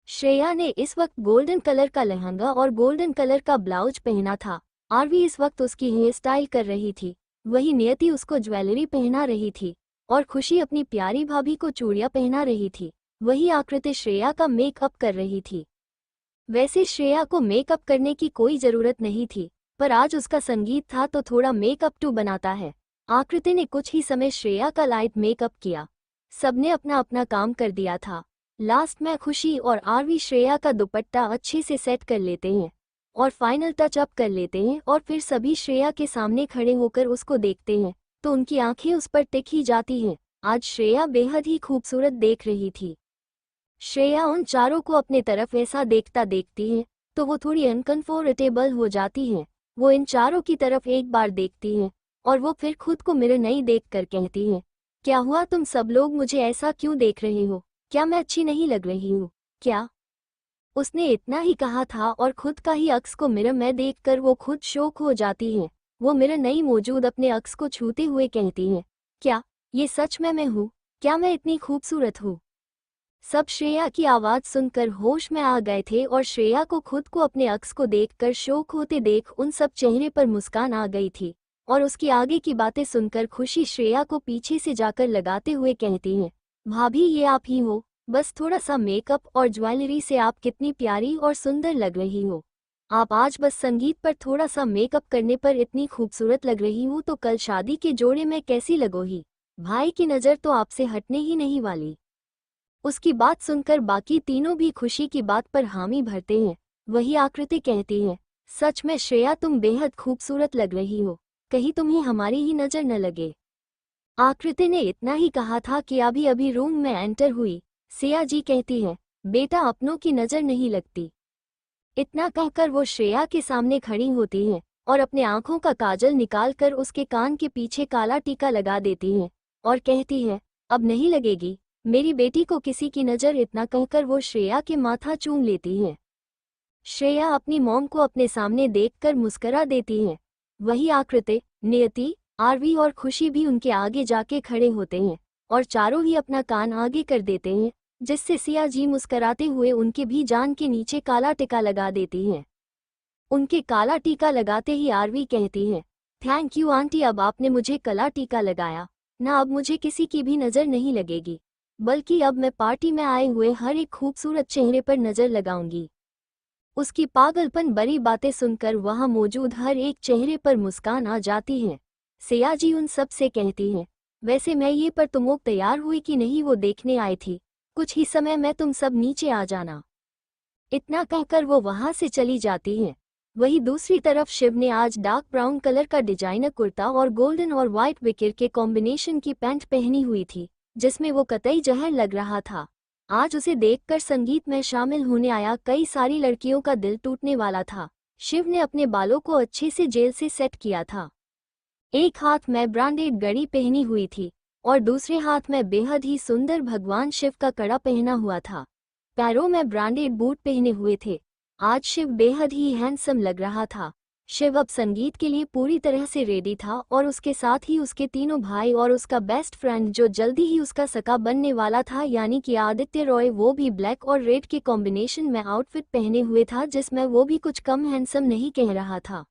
श्रेया ने इस वक्त गोल्डन कलर का लहंगा और गोल्डन कलर का ब्लाउज पहना था। आरवी इस वक्त उसकी हेयर स्टाइल कर रही थी। वही नियति उसको ज्वेलरी पहना रही थी और खुशी अपनी प्यारी भाभी को चूड़ियां पहना रही थी। वही आकृति श्रेया का मेकअप कर रही थी। वैसे श्रेया को मेकअप करने की कोई जरूरत नहीं थी, पर आज उसका संगीत था तो थोड़ा मेकअप टू बनाता है। आकृति ने कुछ ही समय श्रेया का लाइट मेकअप किया। सबने अपना अपना काम कर दिया था। लास्ट में खुशी और आरवी श्रेया का दुपट्टा अच्छे से सेट कर लेते हैं और फाइनल टच अप कर लेते हैं और फिर सभी श्रेया के सामने खड़े होकर उसको देखते हैं तो उनकी आंखें उस पर टिक ही जाती हैं। आज श्रेया बेहद ही खूबसूरत देख रही थी। श्रेया उन चारों को अपने तरफ ऐसा देखता देखती है तो वो थोड़ी अनकंफर्टेबल हो जाती है। वो इन चारों की तरफ एक बार देखती है और वो फिर खुद को मिरर नहीं देख कर कहती है, क्या हुआ, तुम सब लोग मुझे ऐसा क्यों देख रहे हो? क्या मैं अच्छी नहीं लग रही हूँ क्या? उसने इतना ही कहा था और खुद का ही अक्स को मिरर में देखकर वो खुद शौक हो जाती है। वो मिरर नहीं मौजूद अपने अक्स को छूते हुए कहती है, क्या ये सच में मैं हूँ? क्या मैं इतनी खूबसूरत हूँ? सब श्रेया की आवाज सुनकर होश में आ गए थे और श्रेया को खुद को अपने अक्स को देखकर शौक होते देख उन सब चेहरे पर मुस्कान आ गई थी। और उसकी आगे की बातें सुनकर खुशी श्रेया को पीछे से जाकर लगाते हुए कहती है, भाभी ये आप ही हो? बस थोड़ा सा मेकअप और ज्वेलरी से आप कितनी प्यारी और सुंदर लग रही हो। आप आज बस संगीत पर थोड़ा सा मेकअप करने पर इतनी खूबसूरत लग रही हो तो कल शादी के जोड़े में कैसी लगोगी? भाई की नज़र तो आपसे हटने ही नहीं वाली। उसकी बात सुनकर बाकी तीनों भी खुशी की बात पर हामी भरते हैं। वही आकृति कहती है, सच में श्रेया तुम बेहद खूबसूरत लग रही हो, कहीं तुम्हें हमारी ही नज़र न लगे। आकृति ने इतना ही कहा था कि अभी अभी रूम में एंटर हुई। सिया जी कहती है, बेटा अपनों की नजर नहीं लगती। इतना कहकर वो श्रेया के सामने खड़ी होती है और अपने आंखों का काजल निकालकर उसके कान के पीछे काला टीका लगा देती है और कहती है, अब नहीं लगेगी मेरी बेटी को किसी की नजर। इतना कहकर वो श्रेया के माथा चूम लेती है। श्रेया अपनी मॉम को अपने सामने देखकर मुस्करा देती है। वही आकृति, नियति, आरवी और खुशी भी उनके आगे जाके खड़े होते हैं और चारों ही अपना कान आगे कर देते हैं, जिससे सिया जी मुस्कराते हुए उनके भी जान के नीचे काला टीका लगा देती हैं। उनके काला टीका लगाते ही आरवी कहती है, थैंक यू आंटी, अब आपने मुझे काला टीका लगाया ना, अब मुझे किसी की भी नज़र नहीं लगेगी, बल्कि अब मैं पार्टी में आए हुए हर एक खूबसूरत चेहरे पर नज़र लगाऊंगी। उसकी पागलपन भरी बातें सुनकर वहां मौजूद हर एक चेहरे पर मुस्कान आ जाती है। सिया जी उन सब से कहती है, वैसे मैं ये पर तुम लोग तैयार हुई कि नहीं वो देखने आई थी, कुछ ही समय में तुम सब नीचे आ जाना। इतना कहकर वो वहां से चली जाती है। वहीं दूसरी तरफ शिव ने आज डार्क ब्राउन कलर का डिजाइनर कुर्ता और गोल्डन और व्हाइट विकेर के कॉम्बिनेशन की पैंट पहनी हुई थी, जिसमें वो कतई जहर लग रहा था। आज उसे देखकर संगीत में शामिल होने आया कई सारी लड़कियों का दिल टूटने वाला था। शिव ने अपने बालों को अच्छे से जेल से सेट किया था। एक हाथ में ब्रांडेड घड़ी पहनी हुई थी और दूसरे हाथ में बेहद ही सुंदर भगवान शिव का कड़ा पहना हुआ था। पैरों में ब्रांडेड बूट पहने हुए थे। आज शिव बेहद ही हैंडसम लग रहा था। शिव अब संगीत के लिए पूरी तरह से रेडी था और उसके साथ ही उसके तीनों भाई और उसका बेस्ट फ्रेंड जो जल्दी ही उसका सका बनने वाला था, यानी कि आदित्य रॉय, वो भी ब्लैक और रेड के कॉम्बिनेशन में आउटफिट पहने हुए था, जिसमें वो भी कुछ कम हैंडसम नहीं कह रहा था।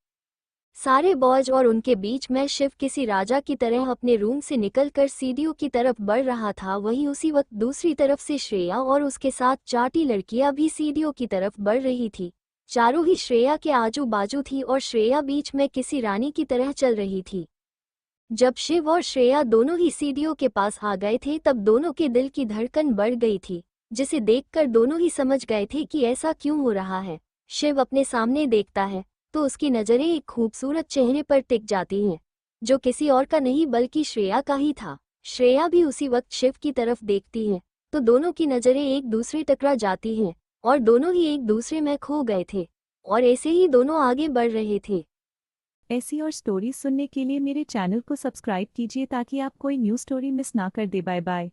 सारे बॉयज और उनके बीच में शिव किसी राजा की तरह अपने रूम से निकलकर सीढ़ियों की तरफ बढ़ रहा था। वहीं उसी वक्त दूसरी तरफ से श्रेया और उसके साथ चाटी लड़कियां भी सीढ़ियों की तरफ बढ़ रही थी। चारों ही श्रेया के आजू बाजू थी और श्रेया बीच में किसी रानी की तरह चल रही थी। जब शिव और श्रेया दोनों ही सीढ़ियों के पास आ गए थे तब दोनों के दिल की धड़कन बढ़ गई थी, जिसे देखकर दोनों ही समझ गए थे कि ऐसा क्यों हो रहा है। शिव अपने सामने देखता है तो उसकी नज़रें एक खूबसूरत चेहरे पर टिक जाती हैं, जो किसी और का नहीं बल्कि श्रेया का ही था। श्रेया भी उसी वक्त शिव की तरफ देखती है तो दोनों की नज़रें एक दूसरे टकरा जाती हैं और दोनों ही एक दूसरे में खो गए थे और ऐसे ही दोनों आगे बढ़ रहे थे।
ऐसी और स्टोरी सुनने के लिए मेरे चैनल को सब्सक्राइब कीजिए ताकि आप कोई न्यू स्टोरी मिस ना कर दे। Bye bye.